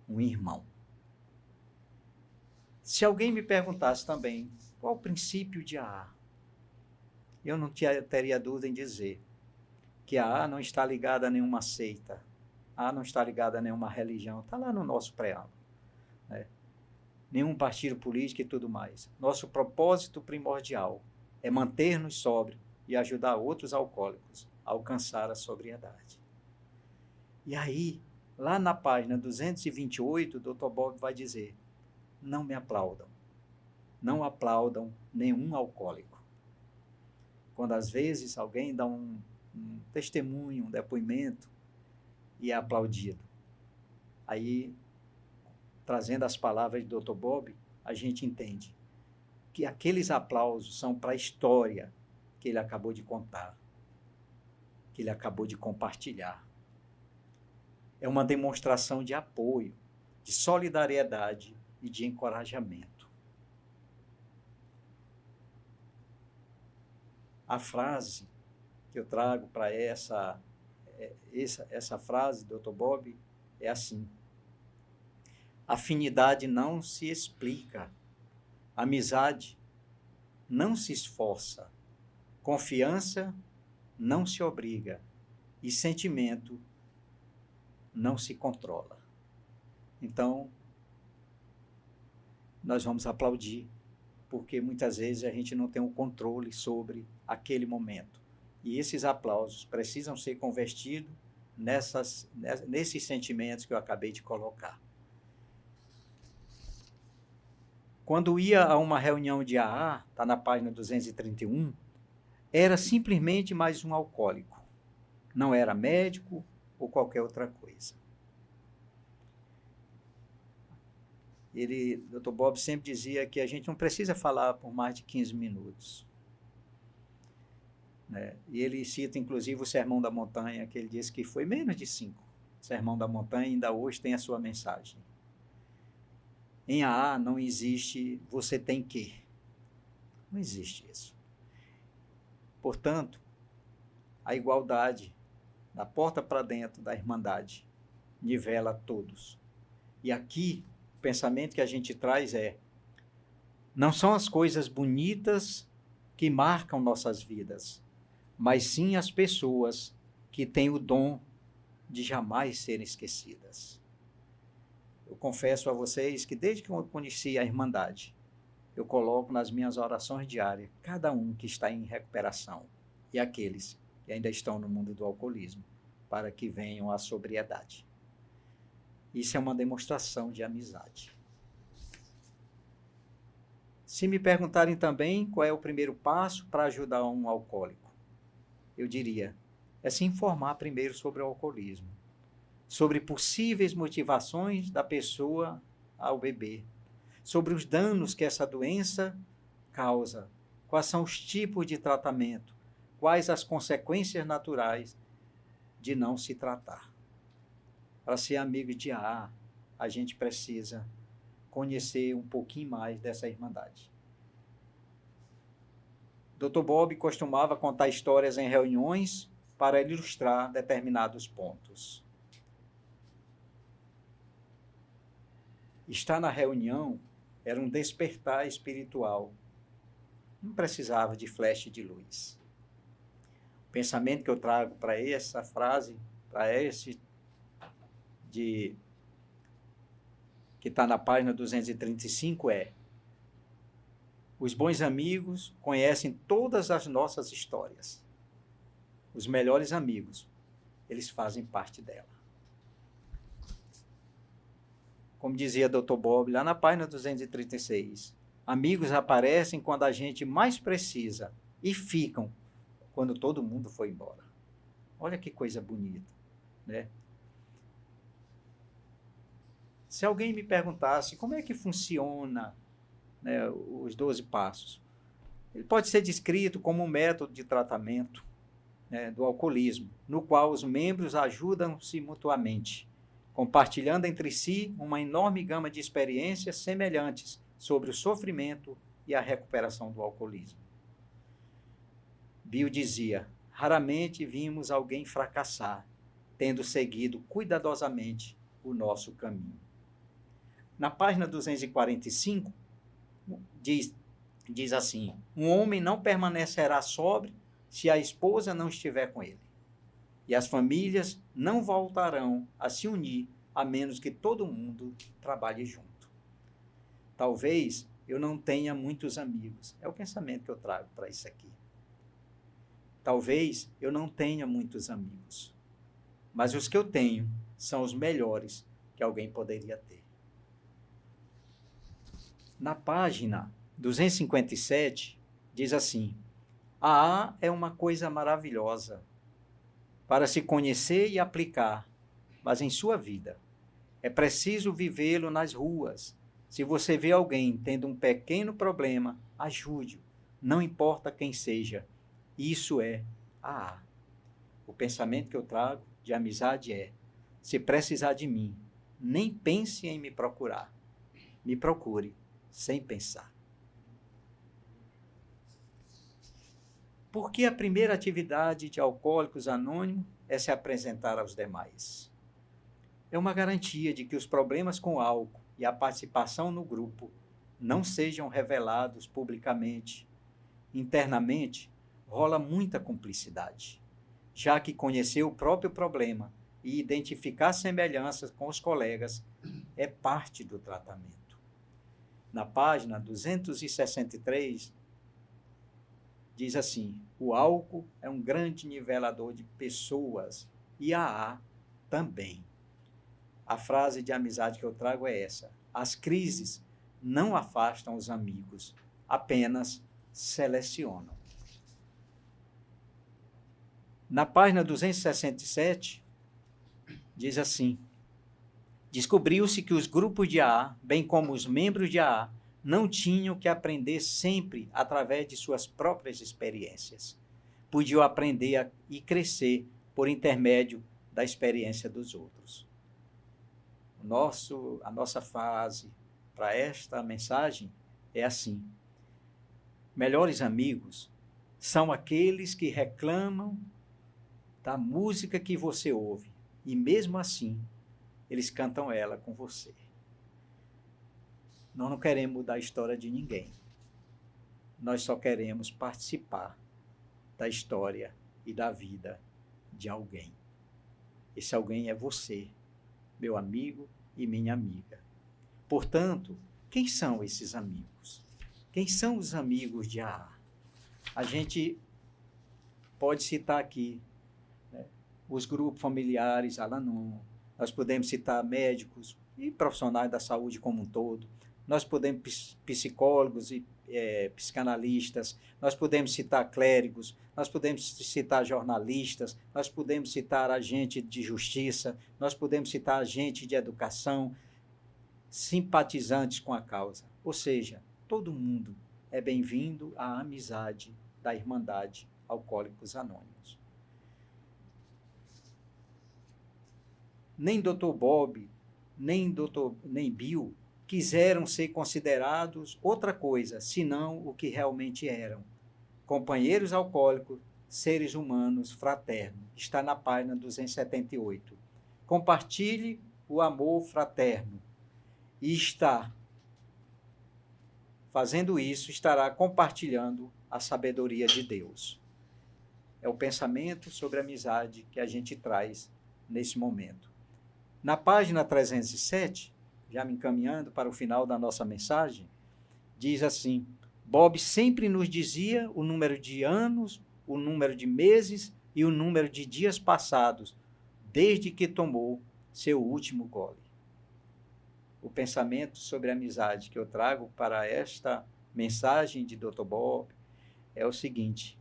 um irmão. Se alguém me perguntasse também qual o princípio de AA, eu não teria dúvida em dizer que a AA não está ligada a nenhuma seita, a AA não está ligada a nenhuma religião, está lá no nosso preâmbulo, né? Nenhum partido político e tudo mais. Nosso propósito primordial é manter-nos sóbrios e ajudar outros alcoólicos a alcançar a sobriedade. E aí, lá na página 228, o Dr. Bob vai dizer: não me aplaudam. Não aplaudam nenhum alcoólico. Quando às vezes alguém dá um testemunho, um depoimento e é aplaudido. Aí, trazendo as palavras do Dr. Bob, a gente entende que aqueles aplausos são para a história que ele acabou de contar, que ele acabou de compartilhar. É uma demonstração de apoio, de solidariedade e de encorajamento. A frase que eu trago para essa frase, Dr. Bob, é assim: afinidade não se explica, amizade não se esforça, confiança não se obriga e sentimento não se controla. Então, nós vamos aplaudir, porque muitas vezes a gente não tem o controle sobre aquele momento. E esses aplausos precisam ser convertidos nesses sentimentos que eu acabei de colocar. quando ia a uma reunião de AA, está na página 231, era simplesmente mais um alcoólico. Não era médico ou qualquer outra coisa. Dr. Bob sempre dizia que a gente não precisa falar por mais de 15 minutos. Né? E ele cita, inclusive, o Sermão da Montanha, que ele disse que foi menos de 5. O Sermão da Montanha ainda hoje tem a sua mensagem. Em AA não existe você tem que. Não existe isso. Portanto, a igualdade, da porta para dentro da Irmandade, nivela todos. E aqui, o pensamento que a gente traz não são as coisas bonitas que marcam nossas vidas, mas sim as pessoas que têm o dom de jamais serem esquecidas. Eu confesso a vocês que desde que eu conheci a Irmandade, eu coloco nas minhas orações diárias cada um que está em recuperação e aqueles que ainda estão no mundo do alcoolismo, para que venham à sobriedade. Isso é uma demonstração de amizade. Se me perguntarem também qual é o primeiro passo para ajudar um alcoólico, eu diria, é se informar primeiro sobre o alcoolismo, sobre possíveis motivações da pessoa ao beber, sobre os danos que essa doença causa, quais são os tipos de tratamento, quais as consequências naturais de não se tratar. Para ser amigo de AA, a gente precisa conhecer um pouquinho mais dessa Irmandade. Dr. Bob costumava contar histórias em reuniões para ilustrar determinados pontos. Estar na reunião era um despertar espiritual. Não precisava de flash de luz. O pensamento que eu trago para essa frase, para esse que está na página 235 os bons amigos conhecem todas as nossas histórias. Os melhores amigos, eles fazem parte dela. Como dizia Dr. Bob, lá na página 236, amigos aparecem quando a gente mais precisa e ficam quando todo mundo foi embora. Olha que coisa bonita, né? Se alguém me perguntasse como é que funciona, né, os 12 passos, ele pode ser descrito como um método de tratamento, né, do alcoolismo, no qual os membros ajudam-se mutuamente, compartilhando entre si uma enorme gama de experiências semelhantes sobre o sofrimento e a recuperação do alcoolismo. Bill dizia, raramente vimos alguém fracassar, tendo seguido cuidadosamente o nosso caminho. Na página 245, diz assim, um homem não permanecerá sóbrio se a esposa não estiver com ele. E as famílias não voltarão a se unir a menos que todo mundo trabalhe junto. Talvez eu não tenha muitos amigos. É o pensamento que eu trago para isso aqui. Talvez eu não tenha muitos amigos. Mas os que eu tenho são os melhores que alguém poderia ter. Na página 257, diz assim, a AA é uma coisa maravilhosa para se conhecer e aplicar, mas em sua vida. É preciso vivê-lo nas ruas. Se você vê alguém tendo um pequeno problema, ajude-o, não importa quem seja. Isso é a AA. O pensamento que eu trago de amizade se precisar de mim, nem pense em me procurar. Me procure sem pensar. Porque a primeira atividade de Alcoólicos Anônimos é se apresentar aos demais. É uma garantia de que os problemas com o álcool e a participação no grupo não sejam revelados publicamente. Internamente, rola muita cumplicidade, já que conhecer o próprio problema e identificar semelhanças com os colegas é parte do tratamento. Na página 263, diz assim, o álcool é um grande nivelador de pessoas e a AA também. A frase de amizade que eu trago é essa, as crises não afastam os amigos, apenas selecionam. Na página 267, diz assim: descobriu-se que os grupos de AA, bem como os membros de AA, não tinham que aprender sempre através de suas próprias experiências. Podiam aprender e crescer por intermédio da experiência dos outros. A nossa frase para esta mensagem é assim: melhores amigos são aqueles que reclamam da música que você ouve e mesmo assim eles cantam ela com você. Nós não queremos mudar a história de ninguém. Nós só queremos participar da história e da vida de alguém. Esse alguém é você, meu amigo e minha amiga. Portanto, quem são esses amigos? Quem são os amigos de AA? A gente pode citar aqui, né, os grupos familiares, Al-Anon. Nós podemos citar médicos e profissionais da saúde como um todo. Nós podemos psicólogos e psicanalistas, nós podemos citar clérigos, nós podemos citar jornalistas, nós podemos citar agente de justiça, nós podemos citar agente de educação, simpatizantes com a causa. Ou seja, todo mundo é bem-vindo à amizade da Irmandade Alcoólicos Anônimos. Nem Dr. Bob, nem Bill quiseram ser considerados outra coisa, senão o que realmente eram. Companheiros alcoólicos, seres humanos, fraternos. Está na página 278. Compartilhe o amor fraterno. E fazendo isso, estará compartilhando a sabedoria de Deus. É o pensamento sobre a amizade que a gente traz nesse momento. Na página 307, já me encaminhando para o final da nossa mensagem, diz assim: Bob sempre nos dizia o número de anos, o número de meses e o número de dias passados, desde que tomou seu último gole. O pensamento sobre a amizade que eu trago para esta mensagem de Dr. Bob é o seguinte: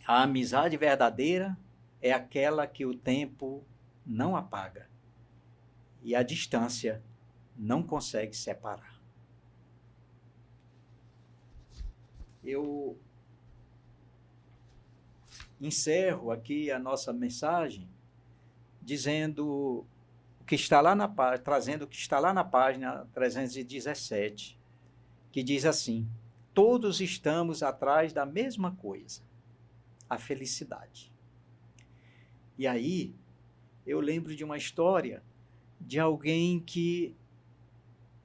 a amizade verdadeira é aquela que o tempo não apaga e a distância não consegue separar. Eu encerro aqui a nossa mensagem dizendo o que está lá na página, trazendo o que está lá na página 317, que diz assim: todos estamos atrás da mesma coisa, a felicidade. E aí eu lembro de uma história de alguém que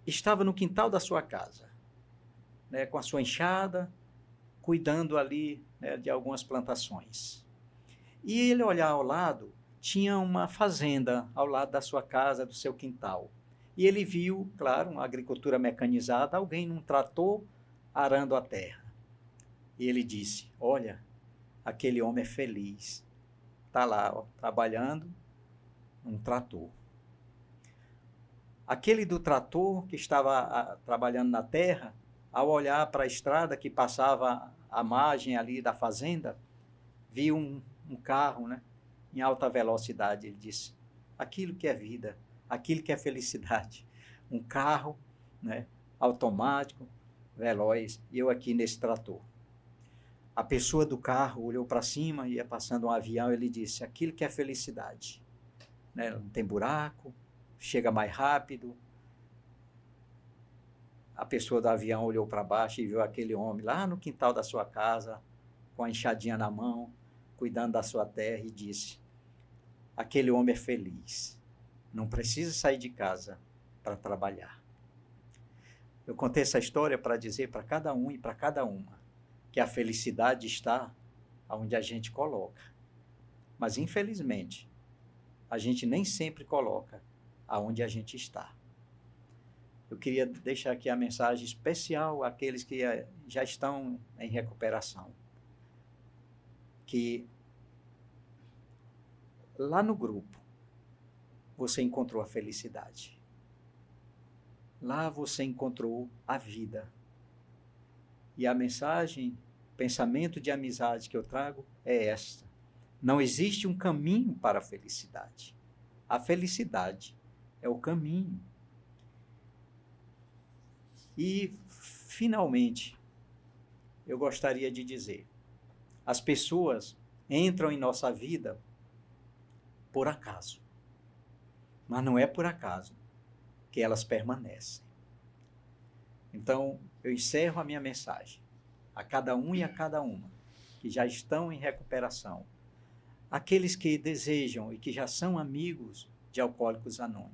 estava no quintal da sua casa, né, com a sua enxada, cuidando ali, né, de algumas plantações. E ele olhar ao lado, tinha uma fazenda ao lado da sua casa, do seu quintal. E ele viu, claro, uma agricultura mecanizada, alguém num trator arando a terra. E ele disse: olha, aquele homem é feliz. Está lá, ó, trabalhando num trator. Aquele do trator que estava trabalhando na terra, ao olhar para a estrada que passava à margem ali da fazenda, viu um carro, né, em alta velocidade. Ele disse: aquilo que é vida, aquilo que é felicidade. Um carro, né, automático, veloz, e eu aqui nesse trator. A pessoa do carro olhou para cima, ia passando um avião, ele disse: aquilo que é felicidade. Né, não tem buraco, chega mais rápido. A pessoa do avião olhou para baixo e viu aquele homem lá no quintal da sua casa, com a enxadinha na mão, cuidando da sua terra, e disse: aquele homem é feliz, não precisa sair de casa para trabalhar. Eu contei essa história para dizer para cada um e para cada uma que a felicidade está onde a gente coloca. Mas, infelizmente, a gente nem sempre coloca aonde a gente está. Eu queria deixar aqui a mensagem especial àqueles que já estão em recuperação. Que lá no grupo você encontrou a felicidade. Lá você encontrou a vida. E a mensagem, pensamento de amizade que eu trago é esta. Não existe um caminho para a felicidade. A felicidade é o caminho. E, finalmente, eu gostaria de dizer, as pessoas entram em nossa vida por acaso. Mas não é por acaso que elas permanecem. Então, eu encerro a minha mensagem a cada um e a cada uma que já estão em recuperação, aqueles que desejam e que já são amigos de Alcoólicos Anônimos,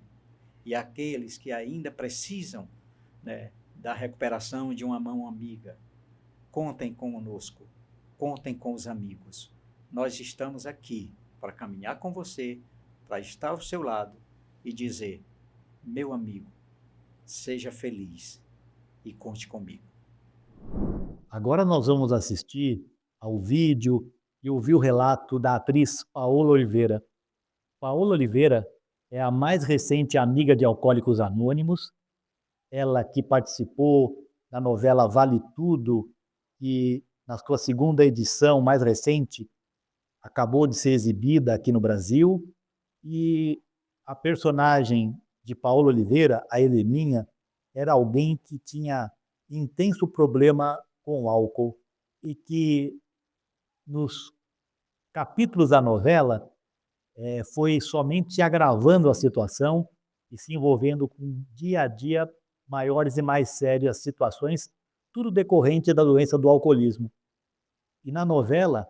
e aqueles que ainda precisam, né, da recuperação de uma mão amiga. Contem conosco, contem com os amigos. Nós estamos aqui para caminhar com você, para estar ao seu lado e dizer, meu amigo, seja feliz e conte comigo. Agora nós vamos assistir ao vídeo e ouvir o relato da atriz Paola Oliveira. Paola Oliveira é a mais recente amiga de Alcoólicos Anônimos, ela que participou da novela Vale Tudo e na sua segunda edição, mais recente, acabou de ser exibida aqui no Brasil, e a personagem de Paola Oliveira, a Heleninha, era alguém que tinha intenso problema com o álcool e que nos capítulos da novela foi somente se agravando a situação e se envolvendo com dia a dia maiores e mais sérias situações, tudo decorrente da doença do alcoolismo. E na novela,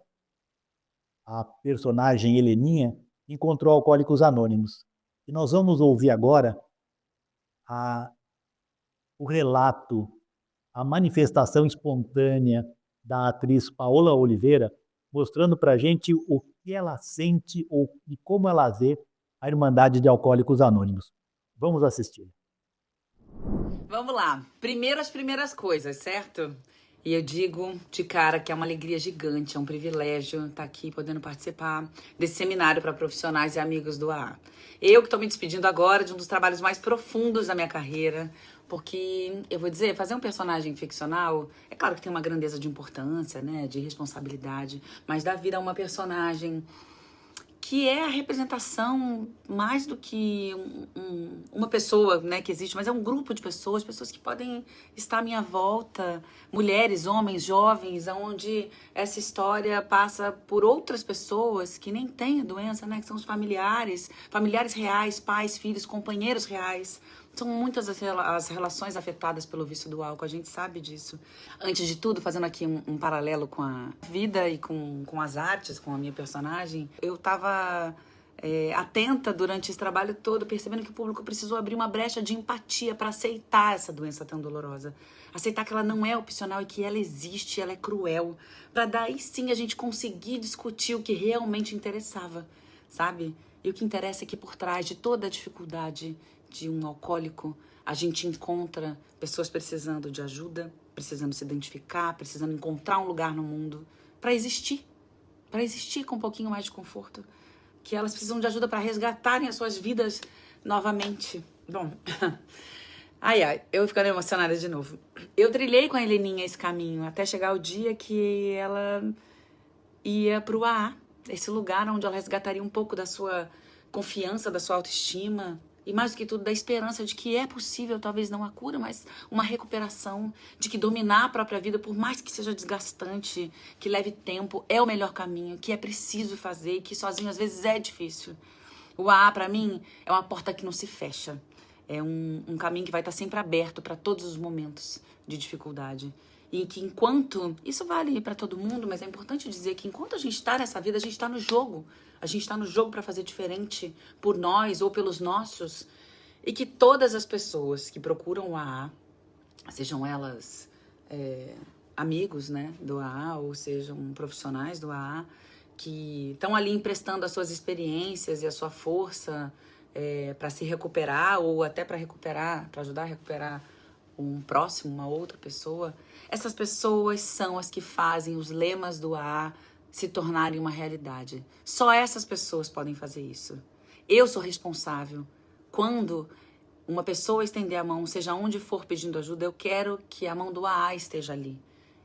a personagem Heleninha encontrou Alcoólicos Anônimos. E nós vamos ouvir agora o relato, a manifestação espontânea da atriz Paola Oliveira, mostrando para a gente o que ela sente e como ela vê a Irmandade de Alcoólicos Anônimos. Vamos assistir. Vamos lá. Primeiro as primeiras coisas, certo? E eu digo de cara que é uma alegria gigante, é um privilégio estar aqui podendo participar desse seminário para profissionais e amigos do AA. Eu que estou me despedindo agora de um dos trabalhos mais profundos da minha carreira, porque, eu vou dizer, fazer um personagem ficcional, é claro que tem uma grandeza de importância, né, de responsabilidade, mas dar vida a uma personagem que é a representação mais do que uma pessoa, né, que existe, mas é um grupo de pessoas que podem estar à minha volta, mulheres, homens, jovens, onde essa história passa por outras pessoas que nem têm a doença, né, que são os familiares reais, pais, filhos, companheiros reais. São muitas as relações afetadas pelo vício do álcool, a gente sabe disso. Antes de tudo, fazendo aqui um paralelo com a vida e com as artes, com a minha personagem, eu estava atenta durante esse trabalho todo, percebendo que o público precisou abrir uma brecha de empatia para aceitar essa doença tão dolorosa. Aceitar que ela não é opcional e que ela existe, ela é cruel. Para daí sim a gente conseguir discutir o que realmente interessava, sabe? E o que interessa é que por trás de toda a dificuldade de um alcoólico, a gente encontra pessoas precisando de ajuda, precisando se identificar, precisando encontrar um lugar no mundo para existir com um pouquinho mais de conforto, que elas precisam de ajuda para resgatarem as suas vidas novamente. Bom, eu vou ficando emocionada de novo. Eu trilhei com a Heleninha esse caminho até chegar o dia que ela ia pro AA, esse lugar onde ela resgataria um pouco da sua confiança, da sua autoestima, e mais do que tudo, da esperança de que é possível, talvez não a cura, mas uma recuperação, de que dominar a própria vida, por mais que seja desgastante, que leve tempo, é o melhor caminho, que é preciso fazer e que sozinho às vezes é difícil. O AA, para mim, é uma porta que não se fecha. É um caminho que vai estar sempre aberto para todos os momentos de dificuldade. E que enquanto... Isso vale para todo mundo, mas é importante dizer que enquanto a gente está nessa vida, a gente está no jogo. A gente está no jogo para fazer diferente por nós ou pelos nossos. E que todas as pessoas que procuram o AA, sejam elas amigos, né, do AA, ou sejam profissionais do AA, que estão ali emprestando as suas experiências e a sua força para se recuperar ou até para ajudar a recuperar um próximo, uma outra pessoa. Essas pessoas são as que fazem os lemas do AA se tornarem uma realidade. Só essas pessoas podem fazer isso. Eu sou responsável quando uma pessoa estender a mão, seja onde for pedindo ajuda, eu quero que a mão do AA esteja ali.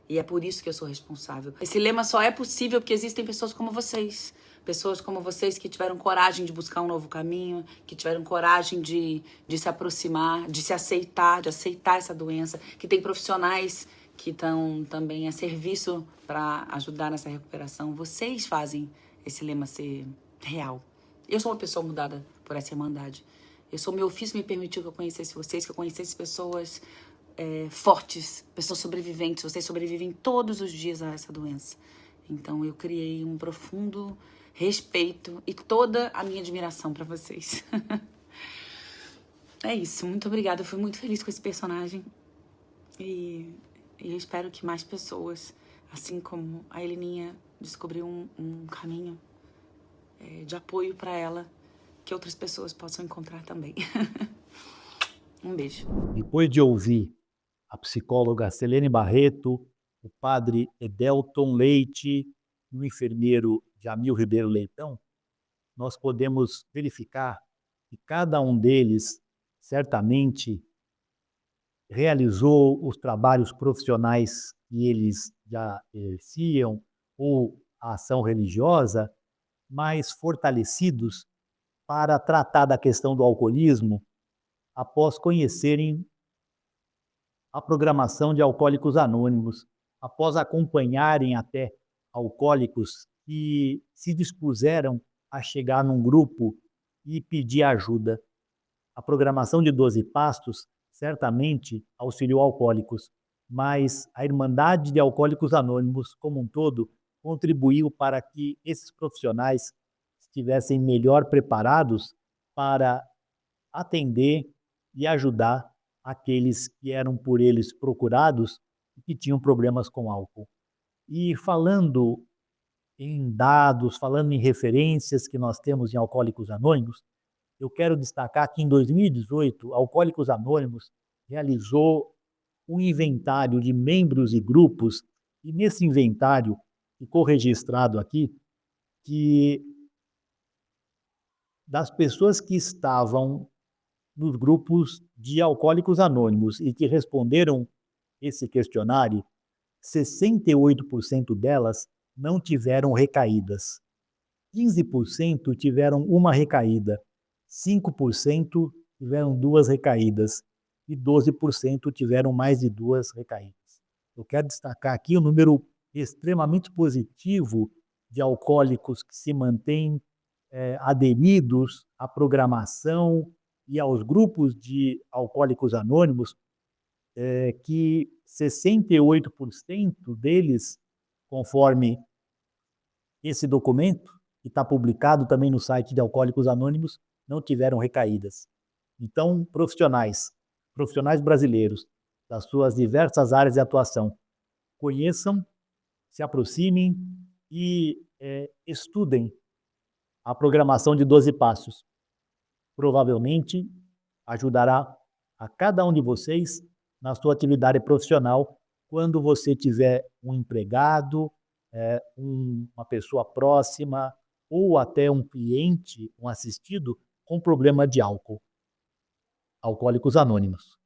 E é por isso que eu sou responsável. Esse lema só é possível porque existem pessoas como vocês. Pessoas como vocês que tiveram coragem de buscar um novo caminho, que tiveram coragem de se aproximar, de se aceitar, de aceitar essa doença, que tem profissionais que estão também a serviço para ajudar nessa recuperação. Vocês fazem esse lema ser real. Eu sou uma pessoa mudada por essa irmandade. Meu ofício me permitiu que eu conhecesse vocês, que eu conhecesse pessoas fortes, pessoas sobreviventes. Vocês sobrevivem todos os dias a essa doença. Então eu criei um profundo respeito e toda a minha admiração para vocês. É isso, muito obrigada. Eu fui muito feliz com esse personagem. E eu espero que mais pessoas, assim como a Heleninha, descobriu um caminho de apoio para ela, que outras pessoas possam encontrar também. Um beijo. Depois de ouvir a psicóloga Selene Barreto, o padre Edelton Leite e o enfermeiro Jamil Ribeiro Leitão, nós podemos verificar que cada um deles certamente realizou os trabalhos profissionais que eles já exerciam ou a ação religiosa, mais fortalecidos para tratar da questão do alcoolismo após conhecerem a programação de Alcoólicos Anônimos, após acompanharem até alcoólicos que se dispuseram a chegar num grupo e pedir ajuda. A programação de 12 Passos certamente auxiliou alcoólicos, mas a Irmandade de Alcoólicos Anônimos, como um todo, contribuiu para que esses profissionais estivessem melhor preparados para atender e ajudar aqueles que eram por eles procurados e que tinham problemas com álcool. E falando em dados, falando em referências que nós temos em Alcoólicos Anônimos, eu quero destacar que em 2018, Alcoólicos Anônimos realizou um inventário de membros e grupos, e nesse inventário ficou registrado aqui que das pessoas que estavam nos grupos de Alcoólicos Anônimos e que responderam esse questionário, 68% delas não tiveram recaídas. 15% tiveram uma recaída, 5% tiveram 2 recaídas e 12% tiveram mais de 2 recaídas. Eu quero destacar aqui o número extremamente positivo de alcoólicos que se mantêm aderidos à programação e aos grupos de Alcoólicos Anônimos, que 68% deles, conforme esse documento, que está publicado também no site de Alcoólicos Anônimos, não tiveram recaídas. Então, profissionais brasileiros, das suas diversas áreas de atuação, conheçam, se aproximem e estudem a programação de 12 Passos. Provavelmente ajudará a cada um de vocês na sua atividade profissional quando você tiver um empregado, uma pessoa próxima ou até um cliente, um assistido com problema de álcool. Alcoólicos Anônimos.